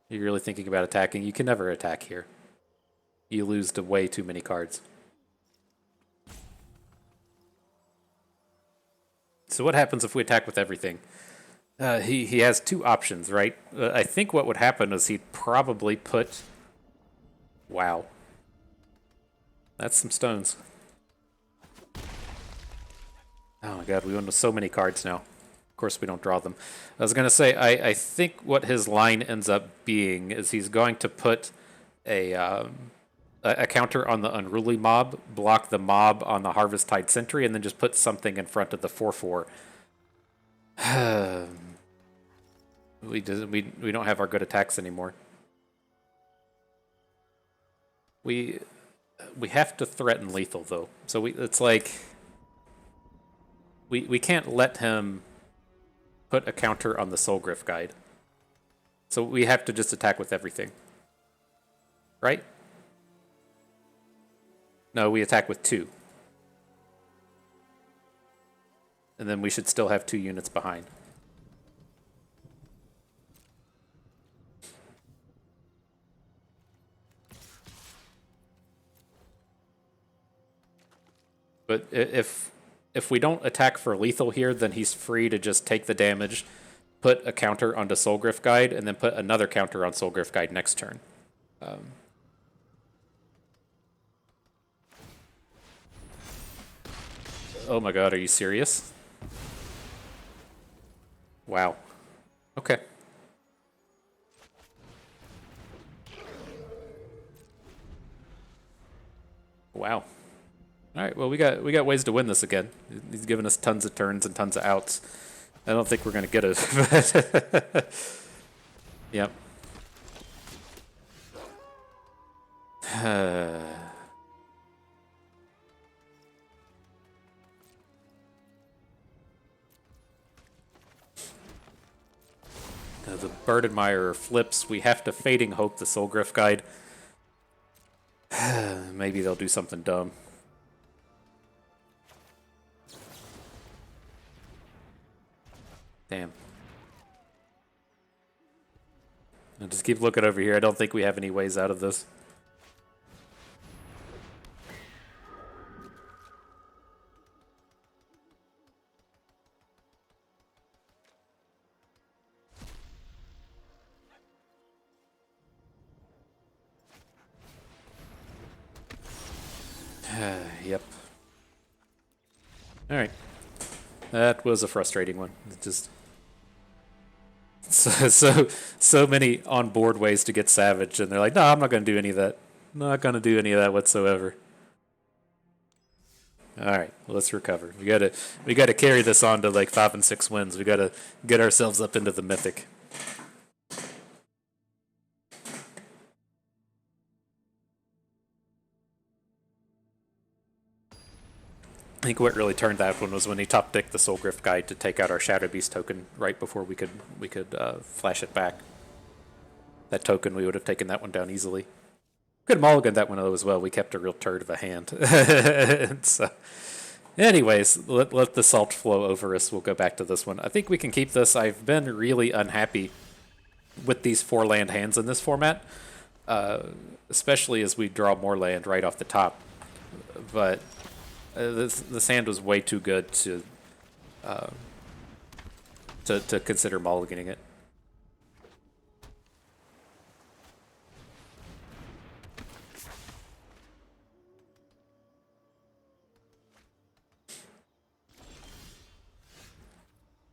You're really thinking about attacking? You can never attack here. You lose to way too many cards. So what happens if we attack with everything? He has 2 options, right? I think what would happen is he'd probably put... Wow. That's some stones. Oh my god, we win with so many cards now. Of course we don't draw them. I was going to say, I think what his line ends up being is he's going to put a counter on the Unruly Mob, block the mob on the Harvest-Tide Sentry, and then just put something in front of the 4/4. We don't have our good attacks anymore. We have to threaten lethal though, so it's like we can't let him put a counter on the Soulgriff Guide. So we have to just attack with everything, right? No, we attack with 2. And then we should still have 2 units behind. But if we don't attack for lethal here, then he's free to just take the damage, put a counter onto Soulgriff Guide, and then put another counter on Soulgriff Guide next turn. Oh my god, are you serious? Wow. Okay. Wow. All right, well, we got ways to win this again. He's given us tons of turns and tons of outs. I don't think we're going to get it. Yep. The Bird Admirer flips. We have to Fading Hope the Soulgriff Guide. Maybe they'll do something dumb. Damn. I'll just keep looking over here. I don't think we have any ways out of this. Yep. All right. That was a frustrating one. It just so many on board ways to get savage, and they're like, "No, I'm not going to do any of that. Not going to do any of that whatsoever." All right, let's recover. We gotta carry this on to like 5 and 6 wins. We gotta get ourselves up into the mythic. I think what really turned that one was when he top decked the Soulgriff Guide to take out our Shadowbeast token right before we could flash it back. That token, we would have taken that one down easily. Could have mulliganed that one though as well. We kept a real turd of a hand. So, anyways, let the salt flow over us. We'll go back to this one. I think we can keep this. I've been really unhappy with these 4-land hands in this format, especially as we draw more land right off the top. But this hand was way too good to consider mulliganing it.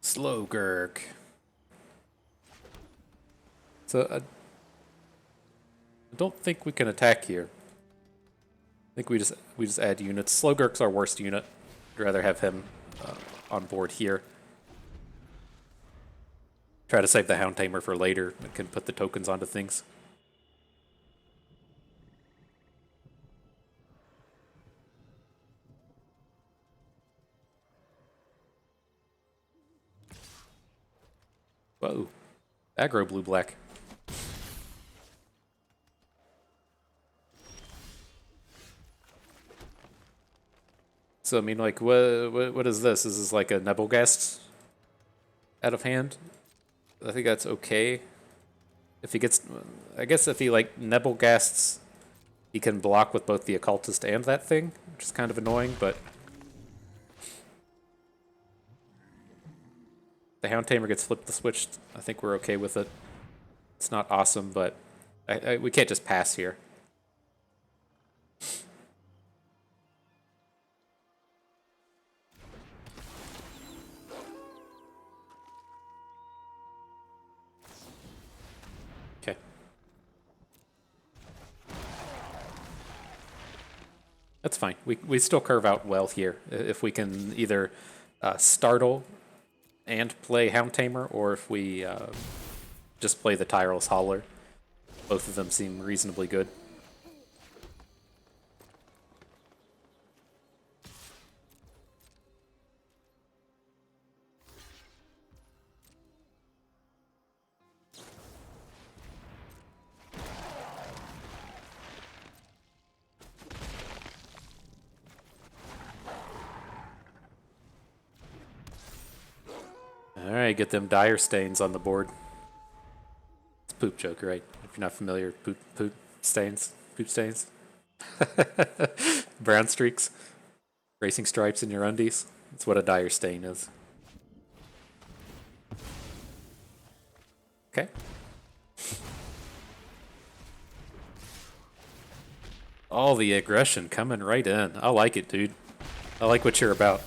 Slow Gurk. So I don't think we can attack here. I think we just add units. Slow Gurk's our worst unit. I'd rather have him on board here. Try to save the Hound Tamer for later. We can put the tokens onto things. Whoa. Aggro blue-black. So, I mean, like, what is this? Is this like a Nebelgast out of hand? I think that's okay. If he gets... I guess if he, like, Nebelgasts, he can block with both the Occultist and that thing, which is kind of annoying, but... The Hound Tamer gets flipped the switch. I think we're okay with it. It's not awesome, but we can't just pass here. Okay. That's fine. We still curve out well here. If we can either startle and play Hound Tamer, or if we just play the Tyrell's Hauler. Both of them seem reasonably good. Alright, get them dire stains on the board. It's poop joke, right? If you're not familiar, poop stains. Poop stains. Brown streaks. Racing stripes in your undies. That's what a dire stain is. Okay. All the aggression coming right in. I like it, dude. I like what you're about.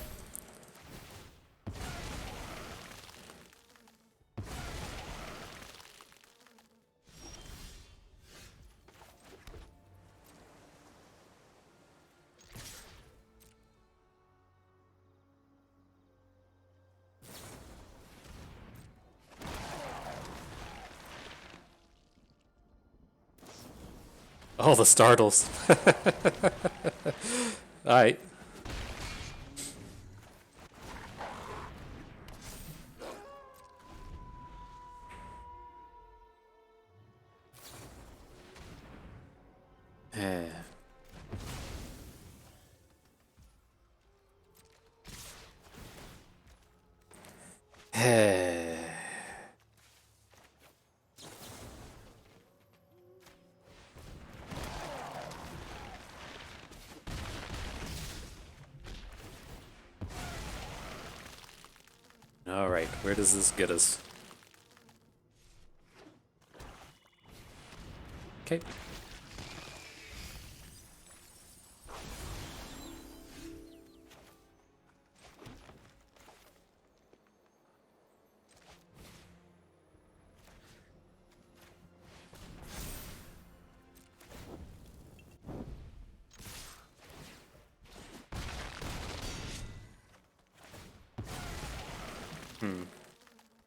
Oh, the startles. Alright. Alright, where does this get us? Okay.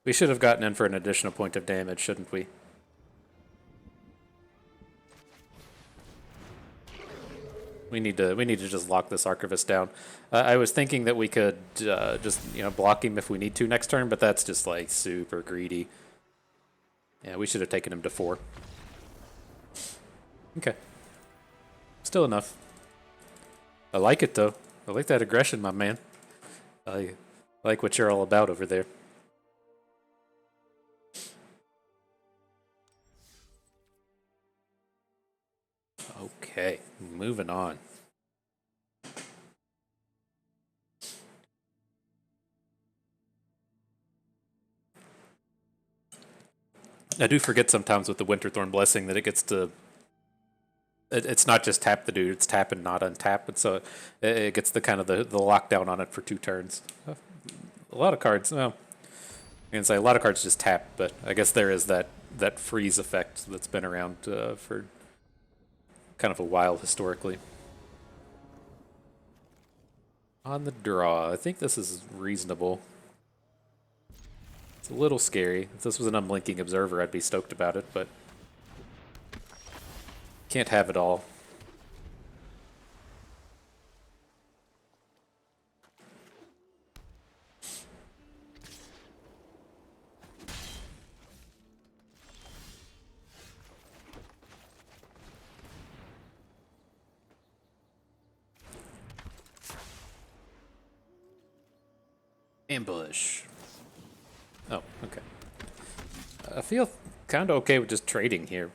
We should have gotten in for an additional point of damage, shouldn't we? We need to just lock this Archivist down. I was thinking that we could just block him if we need to next turn, but that's just like super greedy. Yeah, we should have taken him to 4. Okay, still enough. I like it though. I like that aggression, my man. I like what you're all about over there. Okay, moving on. I do forget sometimes with the Winterthorn Blessing that it gets to... It's not just tap the dude, it's tap and not untap, and so it gets the kind of the lockdown on it for 2 turns. A lot of cards, well, I can say a lot of cards just tap, but I guess there is that freeze effect that's been around for kind of a while historically. On the draw, I think this is reasonable. It's a little scary. If this was an Unblinking Observer, I'd be stoked about it, but can't have it all. Ambush. Oh, okay. I feel kind of okay with just trading here.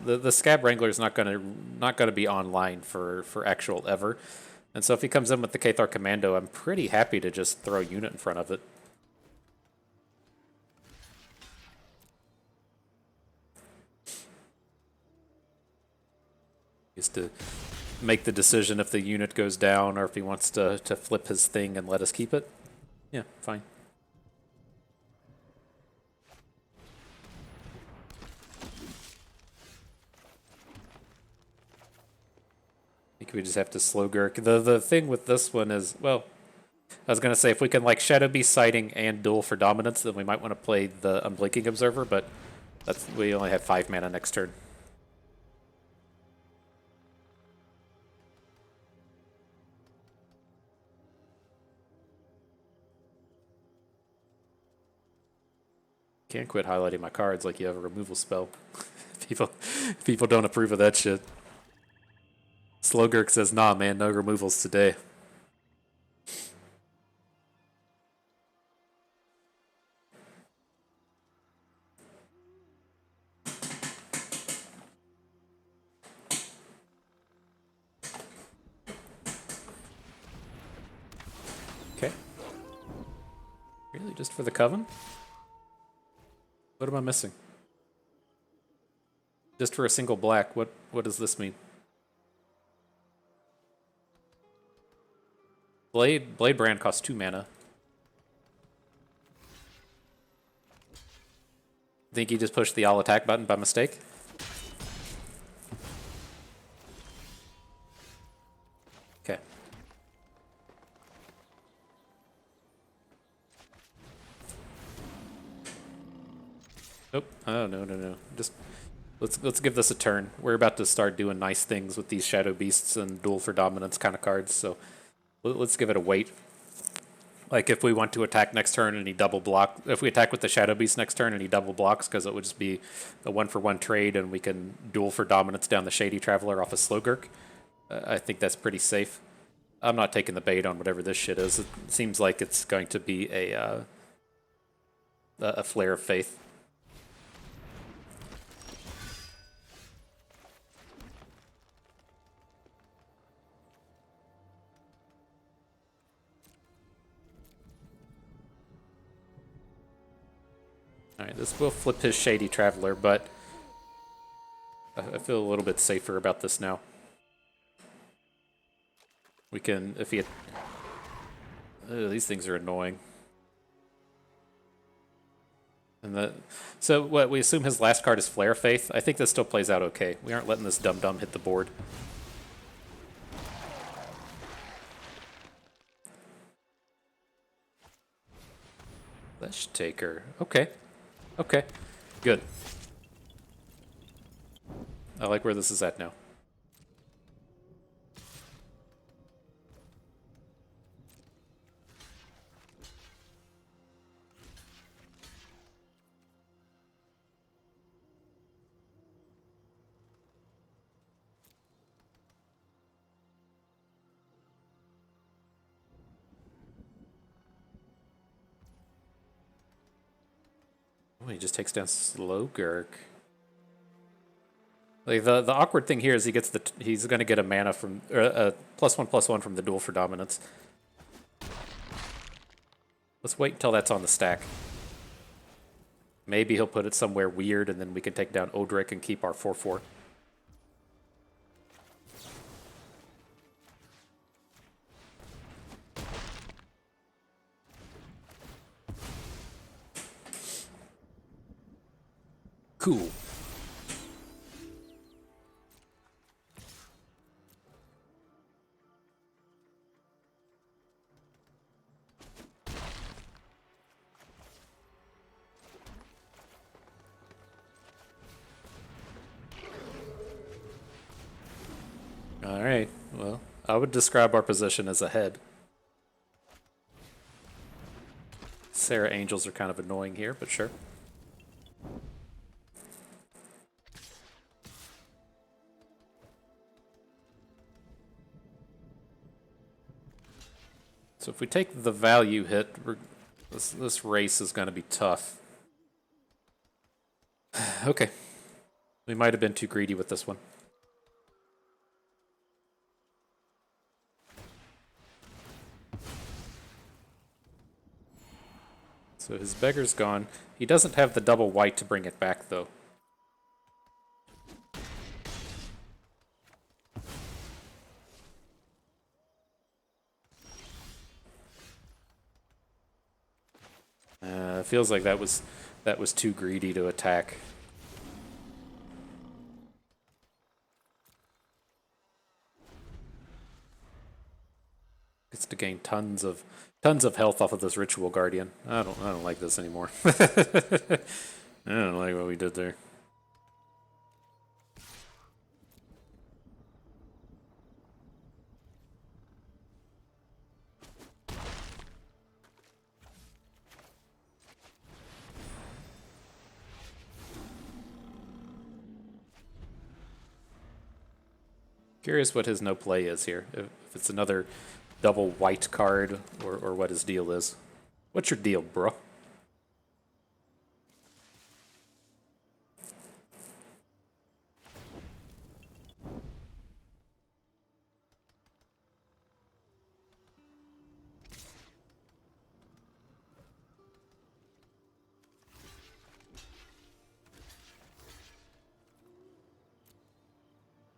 The Scab Wrangler is not gonna be online for actual ever, and so if he comes in with the Cathar Commando, I'm pretty happy to just throw a unit in front of it. Just to make the decision if the unit goes down or if he wants to flip his thing and let us keep it. Yeah, fine. I think we just have to slow Gurk. The thing with this one is, well, I was going to say if we can like Shadowbeast Sighting and Duel for Dominance, then we might want to play the Unblinking Observer, but we only have 5 mana next turn. Can't quit highlighting my cards like you have a removal spell. people don't approve of that shit. Slowgurk says, nah, man, no removals today. Okay. Really, just for the Coven? What am I missing? Just for a single black, what does this mean? Blade Brand costs 2 mana. Think he just pushed the all attack button by mistake? Okay. Nope. Oh no. Just let's give this a turn. We're about to start doing nice things with these Shadow Beasts and Duel for Dominance kind of cards, so let's give it a wait. Like if we want to attack next turn and he double block, if we attack with the Shadow Beast next turn and he double blocks, because it would just be a 1-for-1 trade and we can Duel for Dominance down the Shady Traveler off of Slowgurk. I think that's pretty safe. I'm not taking the bait on whatever this shit is. It seems like it's going to be a Flare of Faith. Alright, this will flip his Shady Traveler, but I feel a little bit safer about this now. We can, if he... these things are annoying. And so what, we assume his last card is Flare of Faith. I think this still plays out okay. We aren't letting this dum-dum hit the board. Flesh Taker. Okay. Okay. Good. I like where this is at now. Oh, he just takes down Slowgurk. Like the awkward thing here is he's going to get a mana from a +1/+1 from the Duel for Dominance. Let's wait until that's on the stack. Maybe he'll put it somewhere weird, and then we can take down Odric and keep our 4/4. Cool. All right. Well, I would describe our position as ahead. Sarah Angels are kind of annoying here, but sure. So if we take the value hit, this race is going to be tough. Okay. We might have been too greedy with this one. So his beggar's gone. He doesn't have the double white to bring it back, though. Feels like that was too greedy to attack. Gets to gain tons of health off of this Ritual Guardian. I don't like this anymore. I don't like what we did there. Curious what his no play is here. If it's another double white card or what his deal is. What's your deal, bro?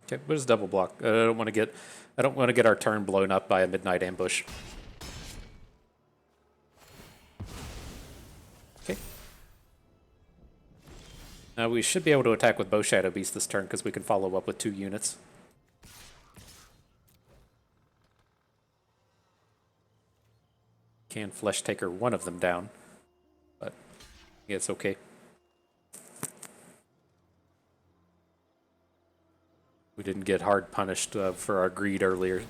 Okay, what is double block? I don't want to get our turn blown up by a midnight ambush. Okay. Now we should be able to attack with both Shadowbeast this turn because we can follow up with 2 units. Can Flesh Taker one of them down, but yeah, it's okay. We didn't get hard punished for our greed earlier.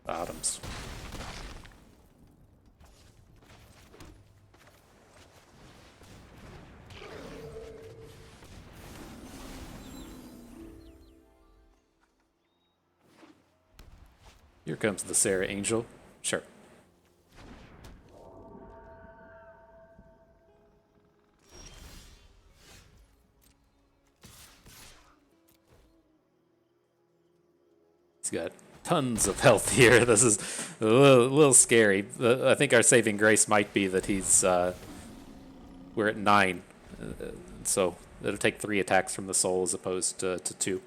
Bottoms. Here comes the Sarah Angel. Sure. He's got tons of health here. This is a little scary. I think our saving grace might be that we're at 9. So it'll take 3 attacks from the soul as opposed to 2.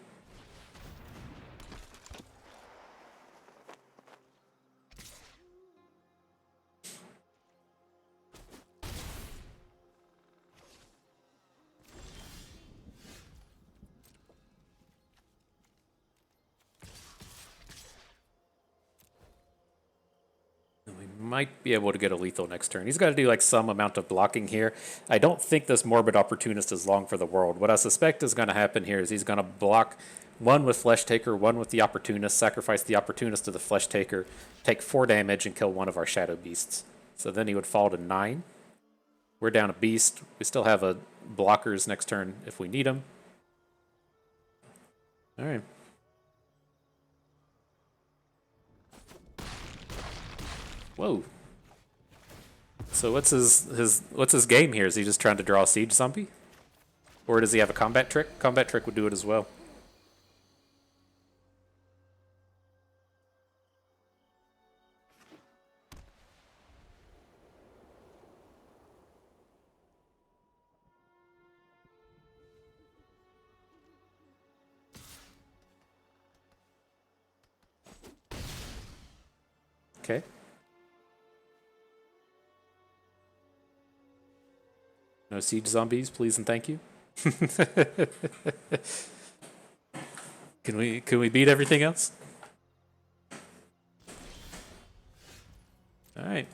Might be able to get a lethal next turn. He's got to do like some amount of blocking here. I don't think this Morbid Opportunist is long for the world. What I suspect is going to happen here is he's going to block 1 with Flesh Taker, 1 with the Opportunist, sacrifice the Opportunist to the Flesh Taker, take 4 damage, and kill 1 of our Shadow Beasts. So then he would fall to 9. We're down a Beast. We still have a blockers next turn if we need them. All right. Whoa. So what's his game here? Is he just trying to draw a siege zombie? Or does he have a combat trick? Combat trick would do it as well. Okay. No siege zombies, please and thank you. Can we beat everything else? All right.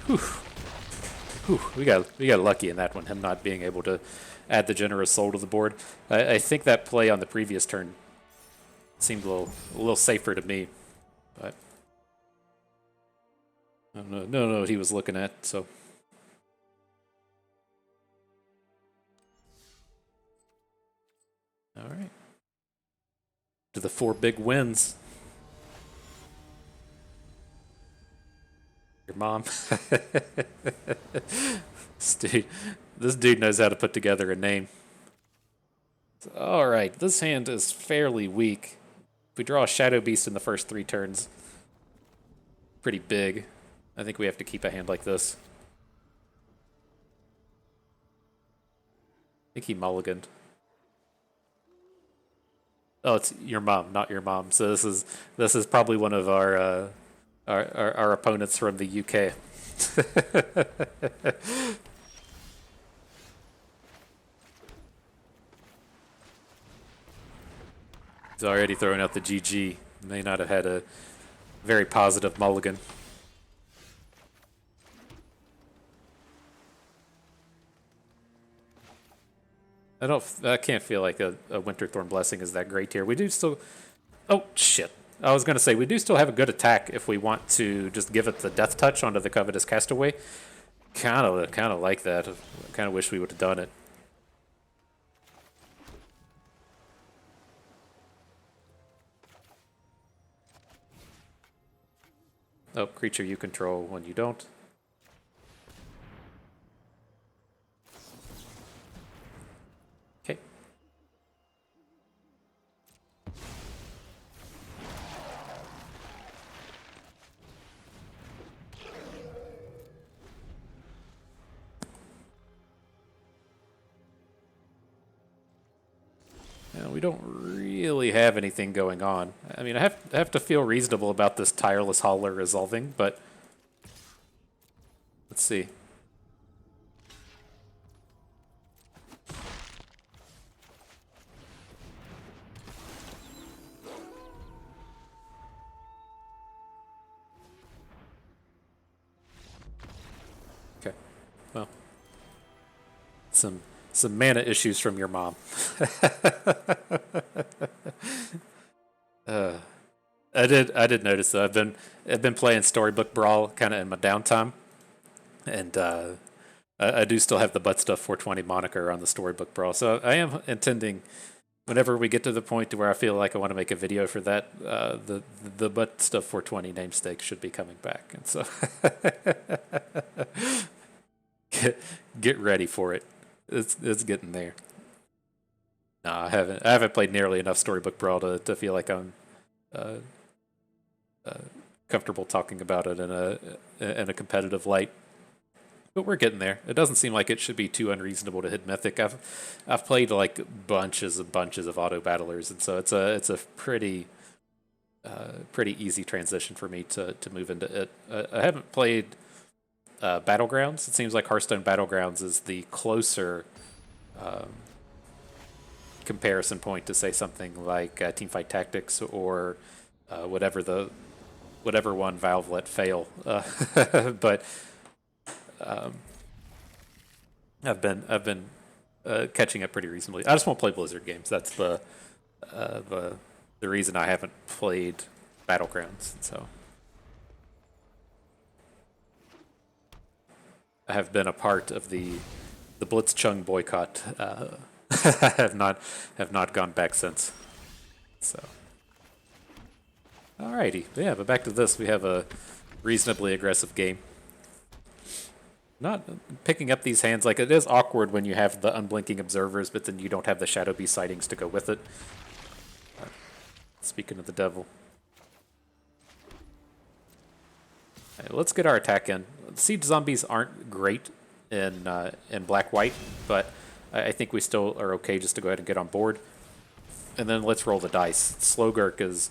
Whew. Whew. We got lucky in that one, him not being able to add the Generous Soul to the board. I think that play on the previous turn seemed a little safer to me, but I don't know what he was looking at. So all right, to the 4 big wins. Your mom. This dude knows how to put together a name. All right, this hand is fairly weak. If we draw a Shadow Beast in the first 3 turns, pretty big. I think we have to keep a hand like this. I think he mulliganed. Oh, it's your mom, not your mom. So this is probably one of our opponents from the UK. He's already throwing out the GG. May not have had a very positive mulligan. I can't feel like a Winterthorn Blessing is that great here. We do still... Oh, shit. I was going to say, we do still have a good attack if we want to just give it the Death Touch onto the Covetous Castaway. Kind of like that. I kind of wish we would have done it. Oh, creature you control when you don't. Okay. Now, we don't really have anything going on. I mean, I have to feel reasonable about this Tireless Hauler resolving, but let's see. Okay. Well, some mana issues from your mom. I did notice though. I've been playing Storybook Brawl kind of in my downtime, and I do still have the Butt Stuff 420 moniker on the Storybook Brawl. So I am intending, whenever we get to the point to where I feel like I want to make a video for that, the Butt Stuff 420 namesake should be coming back, and so Get ready for it. It's getting there. No, I haven't played nearly enough Storybook Brawl to feel like I'm uh, uh, comfortable talking about it in a competitive light. But we're getting there. It doesn't seem like it should be too unreasonable to hit Mythic. I've played like bunches of auto battlers, and so it's a pretty easy transition for me to move into it. I haven't played Battlegrounds. It seems like Hearthstone Battlegrounds is the closer um, comparison point to say something like Teamfight Tactics or whatever one Valve let fail. But um, I've been catching up pretty reasonably. I just won't play Blizzard games. That's the reason I haven't played Battlegrounds. So I have been a part of the Blitzchung boycott. I have not gone back since. So, alrighty, yeah. But back to this, we have a reasonably aggressive game. Not picking up these hands, like it is awkward when you have the unblinking observers, but then you don't have the Shadowbeast sightings to go with it. Speaking of the devil. Right, let's get our attack in. Siege zombies aren't great in black-white, but I think we still are okay just to go ahead and get on board. And then let's roll the dice. Slogurk is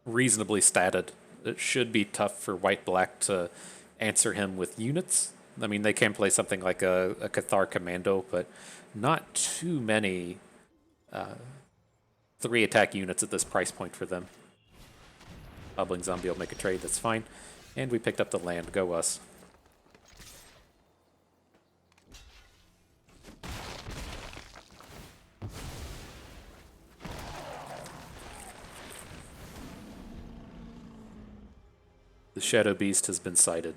reasonably statted. It should be tough for white-black to answer him with units. I mean, they can play something like a Cathar Commando, but not too many 3-attack units at this price point for them. Bubbling Zombie will make a trade, that's fine. And we picked up the land, go us. The Shadowbeast has been sighted.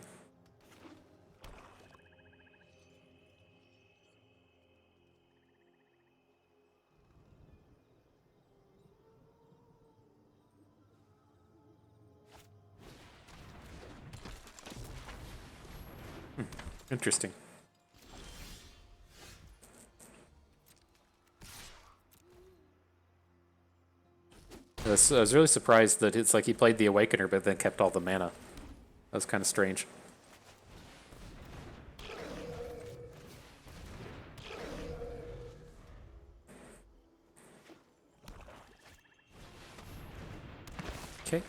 Interesting. I was really surprised that it's like he played the Awakener but then kept all the mana. That was kind of strange. Okay.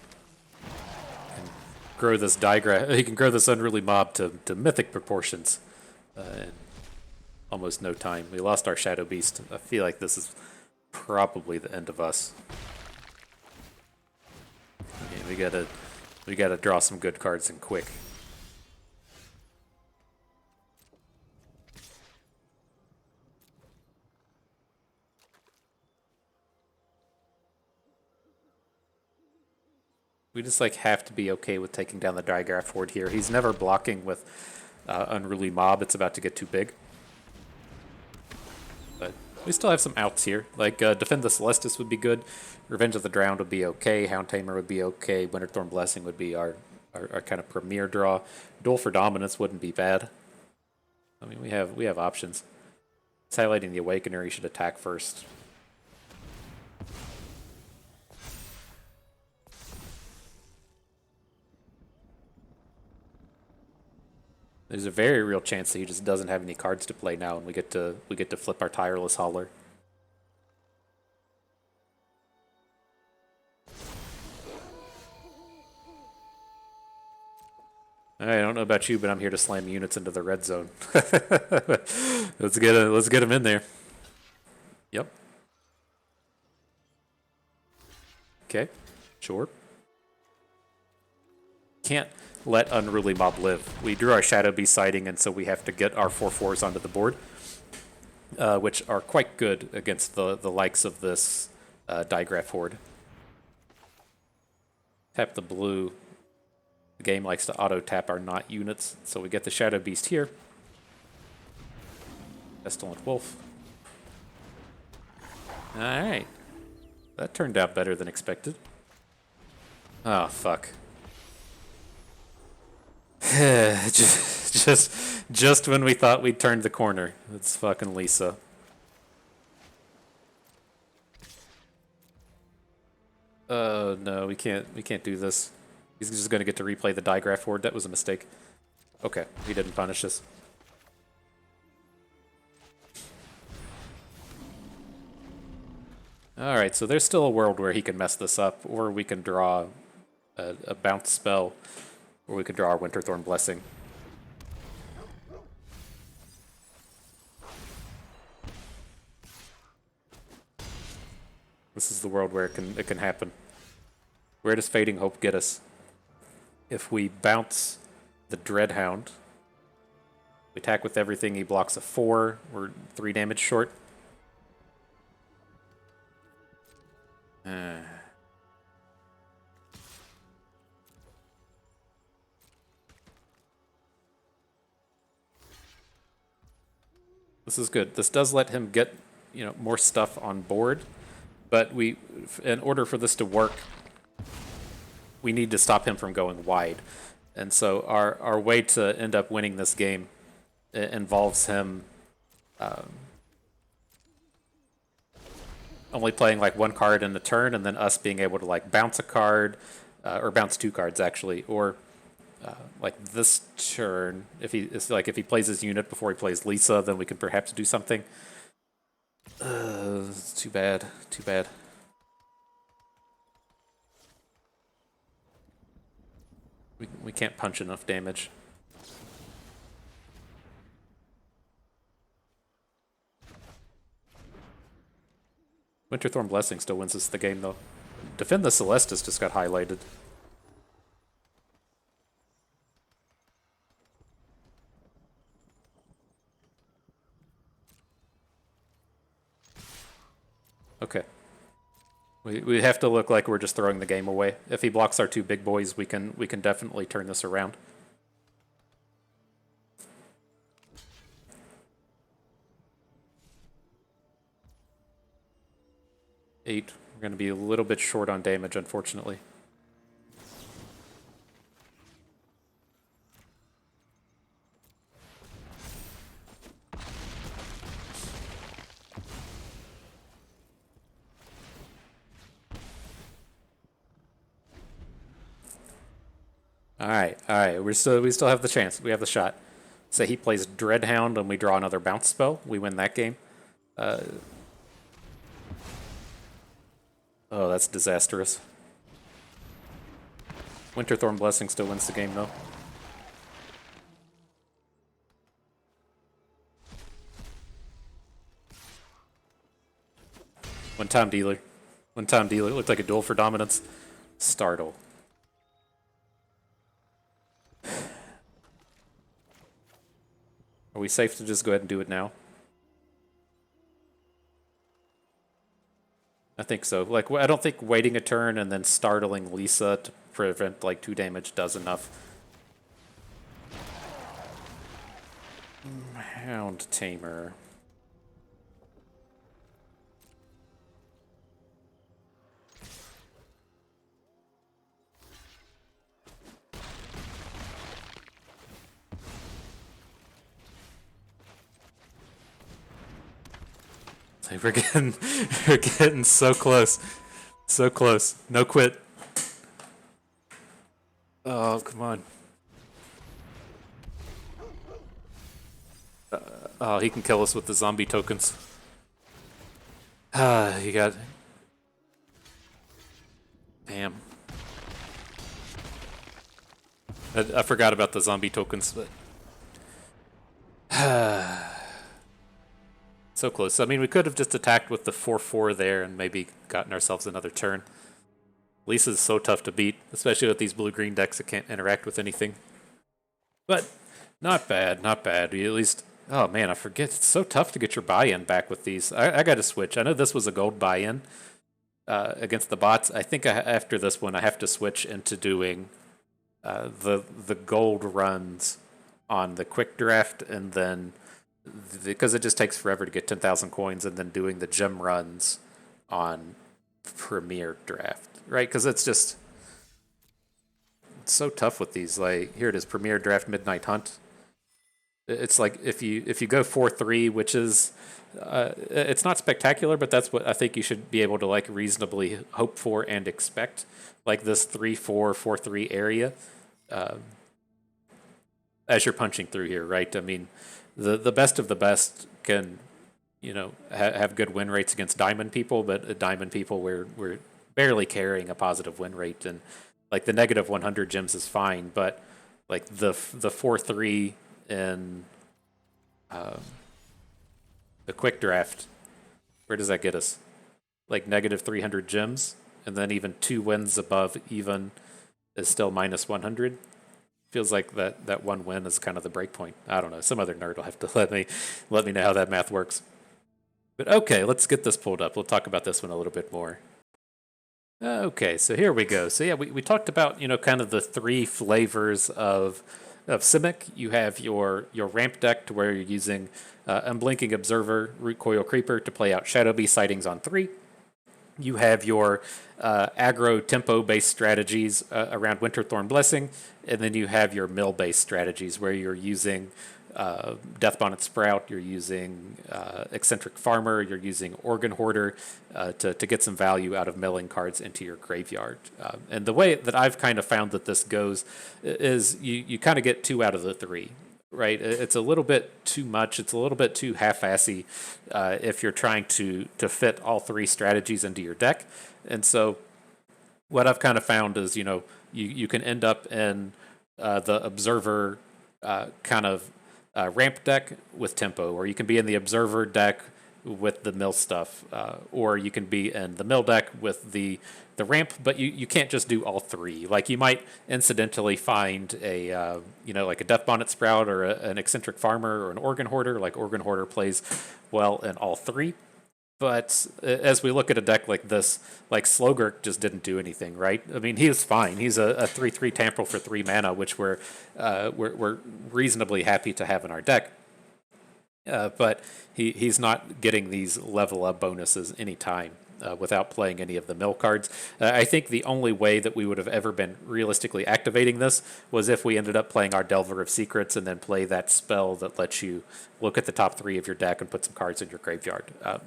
Grow this diagram. He can grow this unruly mob to mythic proportions in almost no time. We lost our Shadowbeast. I feel like this is probably the end of us. Yeah, we gotta draw some good cards and quick. We just like have to be okay with taking down the Digraph Horde here. He's never blocking with Unruly Mob. It's about to get too big. But we still have some outs here. Like Defend the Celestis would be good. Revenge of the Drowned would be okay. Hound Tamer would be okay. Winterthorn Blessing would be our kind of premier draw. Duel for Dominance wouldn't be bad. I mean, we have options. It's highlighting the Awakener. He should attack first. There's a very real chance that he just doesn't have any cards to play now, and we get to flip our Tireless Hauler. I don't know about you, but I'm here to slam units into the red zone. let's get him in there. Yep. Okay. Sure. Can't let Unruly Mob live. We drew our Shadowbeast sighting, and so we have to get our 4/4s onto the board, which are quite good against the likes of this Digraph Horde. Tap the blue. The game likes to auto-tap our not units, so we get the Shadowbeast here. Pestilent Wolf. Alright. That turned out better than expected. Oh, fuck. just when we thought we'd turned the corner. It's fucking Lisa. No, we can't do this. He's just gonna get to replay the digraph horde. That was a mistake. Okay, he didn't punish us. Alright, so there's still a world where he can mess this up, or we can draw a bounce spell, or we could draw our Winterthorn Blessing. This is the world where it can happen. Where does Fading Hope get us? If we bounce the Dreadhound, we attack with everything, he blocks a 4, we're 3 damage short. This is good. This does let him get, more stuff on board, but in order for this to work, we need to stop him from going wide. And so our way to end up winning this game involves him only playing like 1 card in a turn, and then us being able to like bounce a card, or bounce 2 cards actually, or like this turn, if he plays his unit before he plays Lisa, then we can perhaps do something. It's too bad. Too bad. We can't punch enough damage. Winterthorn Blessing still wins us the game, though. Defend the Celestis just got highlighted. Okay. We have to look like we're just throwing the game away. If he blocks our 2 big boys, we can definitely turn this around. Eight. We're going to be a little bit short on damage, unfortunately. All right. We still have the chance. We have the shot. Say he plays Dreadhound and we draw another bounce spell. We win that game. Oh, that's disastrous. Winterthorn Blessing still wins the game, though. One-time dealer. One-time dealer. It looked like a duel for dominance. Startle. Are we safe to just go ahead and do it now? I think so. Like, I don't think waiting a turn and then startling Lisa to prevent like 2 damage does enough. Hound Tamer. We're getting so close. So close. No quit. Oh, come on. Oh, he can kill us with the zombie tokens. He got... Damn. I forgot about the zombie tokens, but... So close. I mean, we could have just attacked with the 4/4 there and maybe gotten ourselves another turn. Lisa's so tough to beat, especially with these blue-green decks that can't interact with anything. But not bad, not bad. We at least... Oh man, I forget. It's so tough to get your buy-in back with these. I got to switch. I know this was a gold buy-in against the bots. I think after this one, I have to switch into doing the gold runs on the quick draft, and then... because it just takes forever to get 10,000 coins, and then doing the gem runs on Premier Draft, right? Because it's so tough with these. Like, here it is, Premier Draft Midnight Hunt. It's like if you go 4-3, which is it's not spectacular, but that's what I think you should be able to like reasonably hope for and expect. Like this 3-4, 4-3 area as you're punching through here, right? I mean, the best of the best can have good win rates against diamond people, but diamond people we're barely carrying a positive win rate, and like the negative 100 gems is fine, but like the 4-3 in the quick draft, where does that get us? Like negative 300 gems, and then even 2 wins above even is still minus 100. Feels like that 1 win is kind of the break point. I don't know. Some other nerd will have to let me know how that math works. But okay, let's get this pulled up. We'll talk about this one a little bit more. Okay, so here we go. So yeah, we talked about kind of the three flavors of Simic. You have your ramp deck to where you're using Unblinking Observer, Root Coil Creeper to play out Shadowbeast sightings on 3. You have your aggro tempo based strategies around Winterthorn Blessing, and then you have your mill based strategies where you're using Death Bonnet Sprout, you're using Eccentric Farmer, you're using Organ Hoarder to get some value out of milling cards into your graveyard. And the way that I've kind of found that this goes is you kind of get 2 out of the 3. Right, it's a little bit too much. It's a little bit too half-assy if you're trying to fit all 3 strategies into your deck. And so, what I've kind of found is, you can end up in the Observer kind of ramp deck with tempo, or you can be in the Observer deck with the mill stuff, or you can be in the mill deck with the ramp, but you can't just do all 3. Like you might incidentally find a like a Death Bonnet Sprout or an Eccentric Farmer or an Organ Hoarder. Like Organ Hoarder plays well in all 3. But as we look at a deck like this, like Slogurk just didn't do anything, right? I mean, he was fine. He's a 3/3 Tamperel for 3 mana, which we're reasonably happy to have in our deck. But he's not getting these level up bonuses anytime without playing any of the mill cards. I think the only way that we would have ever been realistically activating this was if we ended up playing our Delver of Secrets and then play that spell that lets you look at the top 3 of your deck and put some cards in your graveyard.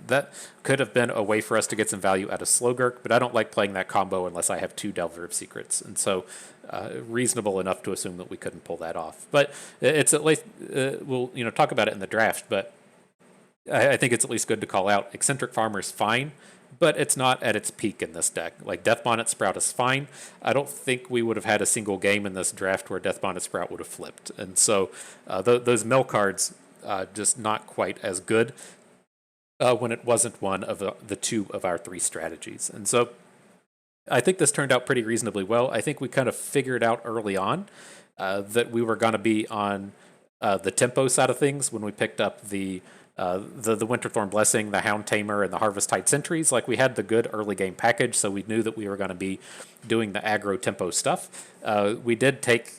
That could have been a way for us to get some value out of Slogurk, but I don't like playing that combo unless I have 2 Delver of Secrets. And so reasonable enough to assume that we couldn't pull that off. But it's at least, we'll talk about it in the draft, but I think it's at least good to call out Eccentric Farmer's fine, but it's not at its peak in this deck. Like Death Bonnet Sprout is fine. I don't think we would have had a single game in this draft where Death Bonnet Sprout would have flipped. And so those mill cards just not quite as good when it wasn't one of the 2 of our 3 strategies. And so I think this turned out pretty reasonably well. I think we kind of figured out early on that we were going to be on the tempo side of things when we picked up the Winterthorn Blessing, the Hound Tamer, and the Harvesttide Sentries. Like we had the good early game package, so we knew that we were going to be doing the aggro tempo stuff. We did take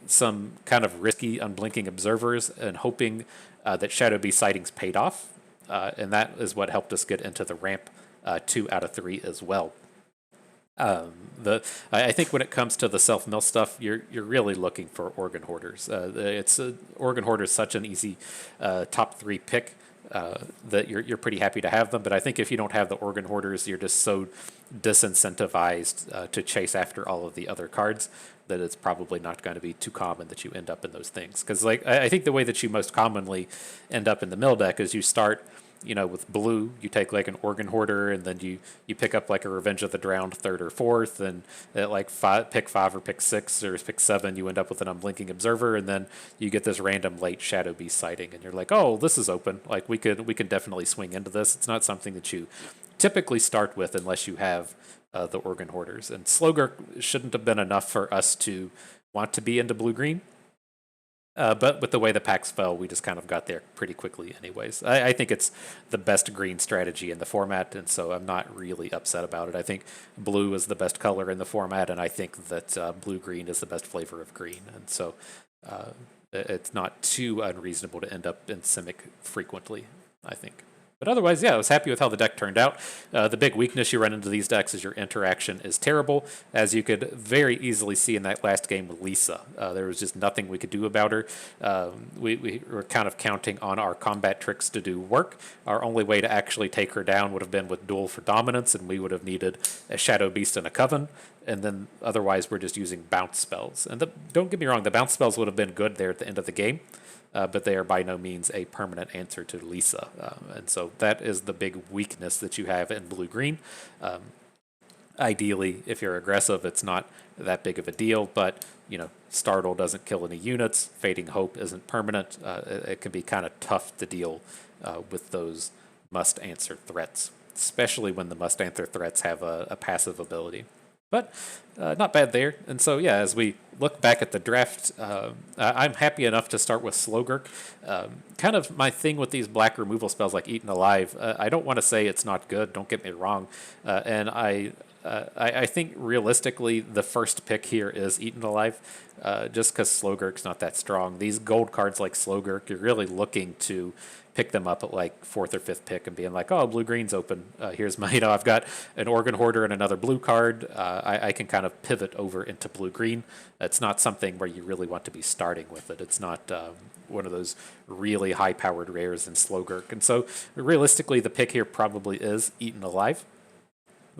some kind of risky Unblinking Observers and hoping that Shadowbeast sightings paid off, and that is what helped us get into the ramp 2 out of 3 as well. I think when it comes to the self mill stuff, you're really looking for Organ Hoarders. Organ Hoarder is such an easy top 3 pick that you're pretty happy to have them. But I think if you don't have the Organ Hoarders, you're just so disincentivized to chase after all of the other cards that it's probably not going to be too common that you end up in those things. Because like I think the way that you most commonly end up in the mill deck is you start with blue, you take like an Organ Hoarder, and then you pick up like a Revenge of the Drowned 3rd or 4th, and at like pick 5 or pick 6 or pick 7, you end up with an Unblinking Observer, and then you get this random late Shadowbeast sighting, and you're like, oh, this is open. Like we can definitely swing into this. It's not something that you typically start with unless you have the Organ Hoarders. And Slogurk shouldn't have been enough for us to want to be into blue-green. But with the way the packs fell, we just kind of got there pretty quickly anyways. I think it's the best green strategy in the format, and so I'm not really upset about it. I think blue is the best color in the format, and I think that blue-green is the best flavor of green. And so it's not too unreasonable to end up in Simic frequently, I think. But otherwise, yeah, I was happy with how the deck turned out. The big weakness you run into these decks is your interaction is terrible, as you could very easily see in that last game with Lisa. There was just nothing we could do about her. We were kind of counting on our combat tricks to do work. Our only way to actually take her down would have been with Duel for Dominance, and we would have needed a Shadowbeast and a Coven. And then otherwise, we're just using bounce spells. And don't get me wrong, the bounce spells would have been good there at the end of the game. But they are by no means a permanent answer to Lisa. And so that is the big weakness that you have in blue-green. Ideally, if you're aggressive, it's not that big of a deal, but, Startle doesn't kill any units, Fading Hope isn't permanent. It can be kind of tough to deal with those must-answer threats, especially when the must-answer threats have a passive ability. But not bad there. And so, yeah, as we look back at the draft, I'm happy enough to start with Slogurk. Kind of my thing with these black removal spells like Eaten Alive, I don't want to say it's not good, don't get me wrong. And I think realistically the first pick here is Eaten Alive, just because Slogurk's not that strong. These gold cards like Slogurk, you're really looking to pick them up at like fourth or fifth pick and being like, oh, blue-green's open. Here's my, I've got an Organ Hoarder and another blue card. I can kind of pivot over into blue-green. It's not something where you really want to be starting with it. It's not one of those really high-powered rares in Slogurk. And so realistically, the pick here probably is Eaten Alive.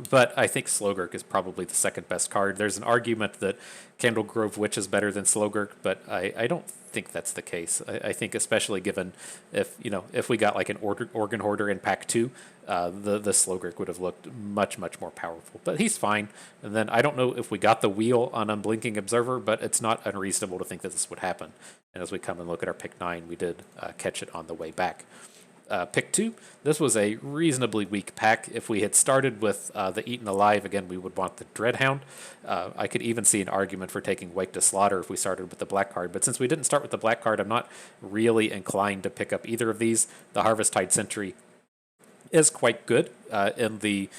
But I think Slogurk is probably the second best card. There's an argument that Candlegrove Witch is better than Slogurk, but I don't think that's the case. I think especially given if we got like an Organ Hoarder in pack 2, the Slogurk would have looked much more powerful. But he's fine. And then I don't know if we got the wheel on Unblinking Observer, but it's not unreasonable to think that this would happen. And as we come and look at our pick 9, we did catch it on the way back. Pick 2, this was a reasonably weak pack. If we had started with the Eaten Alive, again, we would want the Dreadhound. I could even see an argument for taking Wake to Slaughter if we started with the black card, but since we didn't start with the black card, I'm not really inclined to pick up either of these. The Harvest-Tide Sentry is quite good in the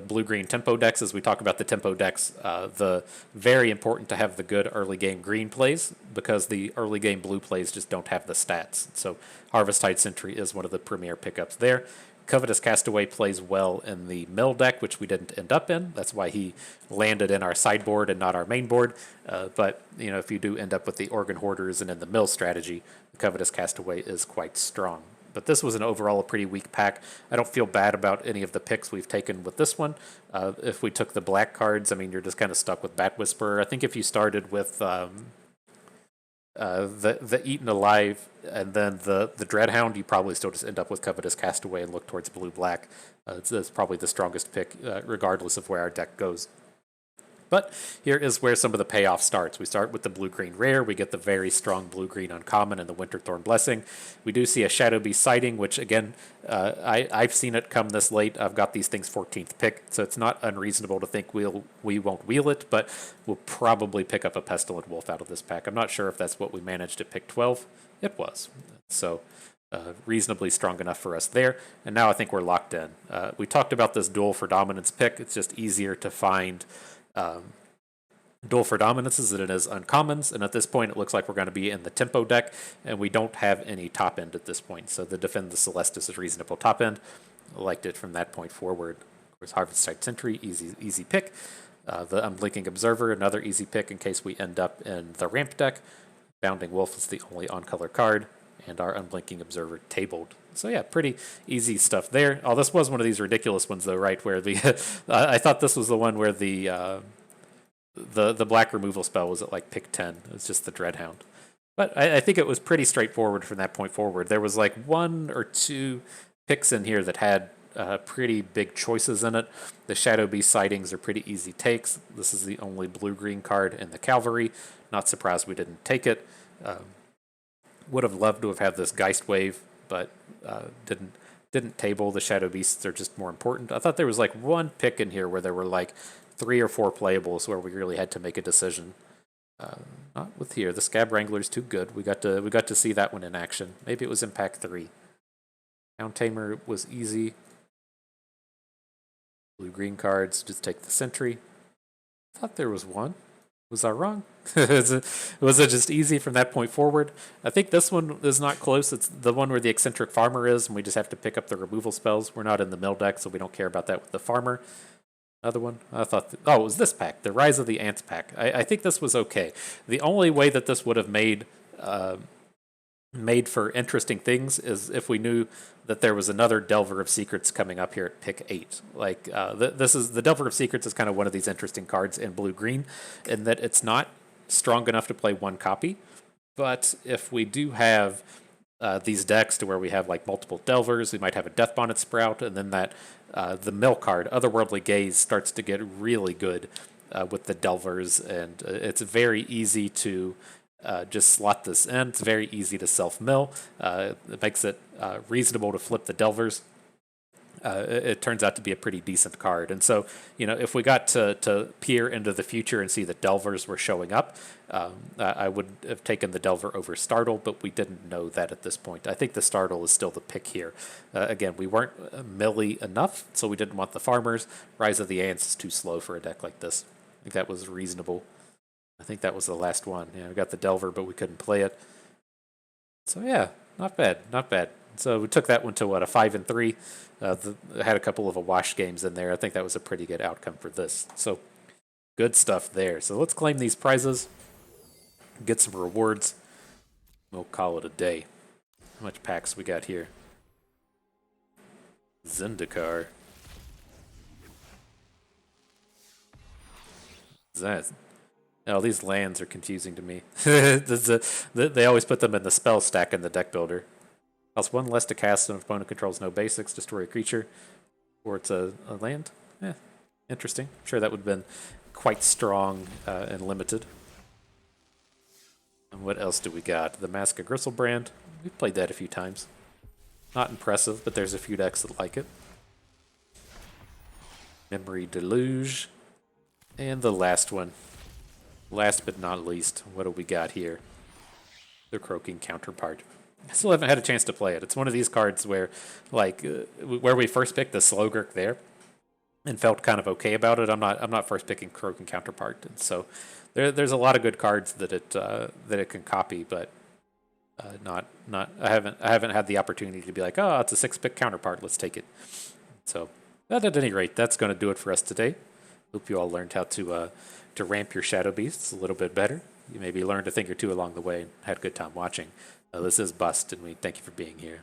blue-green tempo decks. As we talk about the tempo decks, the very important to have the good early game green plays, because the early game blue plays just don't have the stats. So Harvest-Tide Sentry is one of the premier pickups there. Covetous Castaway plays well in the mill deck, which we didn't end up in. That's why he landed in our sideboard and not our main board. But if you do end up with the Organ Hoarders and in the mill strategy, the Covetous Castaway is quite strong. But this was an overall a pretty weak pack. I don't feel bad about any of the picks we've taken with this one. If we took the black cards, you're just kind of stuck with Bat Whisperer. I think if you started with the Eaten Alive and then the Dreadhound, you probably still just end up with Covetous Castaway and look towards blue-black. It's probably the strongest pick, regardless of where our deck goes. But here is where some of the payoff starts. We start with the blue-green rare. We get the very strong blue-green uncommon and the Winterthorn Blessing. We do see a Shadowbeast sighting, which, again, I've seen it come this late. I've got these things 14th pick, so it's not unreasonable to think we won't wheel it, but we'll probably pick up a Pestilent Wolf out of this pack. I'm not sure if that's what we managed at pick 12. It was. So reasonably strong enough for us there. And now I think we're locked in. We talked about this Duel for Dominance pick. It's just easier to find Duel for Dominances than it is uncommons, and at this point it looks like we're going to be in the tempo deck, and we don't have any top end at this point, so the Defend the Celestis is reasonable top end. I liked it from that point forward. Of course, Harvest-Tide Sentry, easy pick. The Unblinking Observer, another easy pick in case we end up in the ramp deck. Bounding Wolf is the only on-color card, and our Unblinking Observer tabled. So yeah, pretty easy stuff there. Oh, this was one of these ridiculous ones though, right? Where the I thought this was the one where the black removal spell was at like pick 10. It was just the Dreadhound. But I think it was pretty straightforward from that point forward. There was like one or two picks in here that had pretty big choices in it. The Shadowbeast sightings are pretty easy takes. This is the only blue-green card in the Cavalry. Not surprised we didn't take it. Would have loved to have had this Geist Wave, but didn't table. The Shadowbeasts are just more important. I thought there was like one pick in here where there were like 3 or 4 playables where we really had to make a decision. Not with here. The Scab Wrangler's too good. We got to see that one in action. Maybe it was in pack 3. Hound Tamer was easy. Blue-green cards, just take the Sentry. I thought there was one. Was I wrong? Was it just easy from that point forward? I think this one is not close. It's the one where the eccentric farmer is, and we just have to pick up the removal spells. We're not in the mill deck, so we don't care about that with the farmer. Another one? I thought, oh, it was this pack, the Rise of the Ants pack. I think this was okay. The only way that this would have made for interesting things is if we knew that there was another Delver of Secrets coming up here at pick 8. Like this is the Delver of Secrets is kind of one of these interesting cards in blue green, in that it's not strong enough to play one copy. But if we do have these decks to where we have like multiple Delvers, we might have a Death Bonnet Sprout, and then that the mill card, Otherworldly Gaze, starts to get really good with the Delvers, and it's very easy to just slot this in. It's very easy to self-mill. It makes it reasonable to flip the Delvers. It turns out to be a pretty decent card. And so, if we got to peer into the future and see that Delvers were showing up, I would have taken the Delver over Startle, but we didn't know that at this point. I think the Startle is still the pick here. Again, we weren't milly enough, so we didn't want the Farmers. Rise of the Ants is too slow for a deck like this. I think that was reasonable. I think that was the last one. Yeah, we got the Delver, but we couldn't play it. So yeah, not bad, not bad. So we took that one to a 5-3. Had a couple of wash games in there. I think that was a pretty good outcome for this. So good stuff there. So let's claim these prizes, get some rewards. We'll call it a day. How much packs we got here? Zendikar. That. Oh, these lands are confusing to me. They always put them in the spell stack in the deck builder. Costs one less to cast when opponent controls no basics, destroy a creature, or it's a land. Yeah, interesting. I'm sure that would have been quite strong and limited. And what else do we got? The Mask of Gristlebrand. We've played that a few times. Not impressive, but there's a few decks that like it. Memory Deluge. And the last one. Last but not least, what do we got here? The Croaking Counterpart. I still haven't had a chance to play it. It's one of these cards where, where we first picked the Slowgurk there, and felt kind of okay about it. I'm not first picking Croaking Counterpart, and so there's a lot of good cards that it can copy, but not I haven't had the opportunity to be like, oh, it's a 6-pick Counterpart, let's take it. So at any rate, that's going to do it for us today. Hope you all learned how to ramp your Shadow Beasts a little bit better. You maybe learned a thing or two along the way and had a good time watching. This is Bust, and we thank you for being here.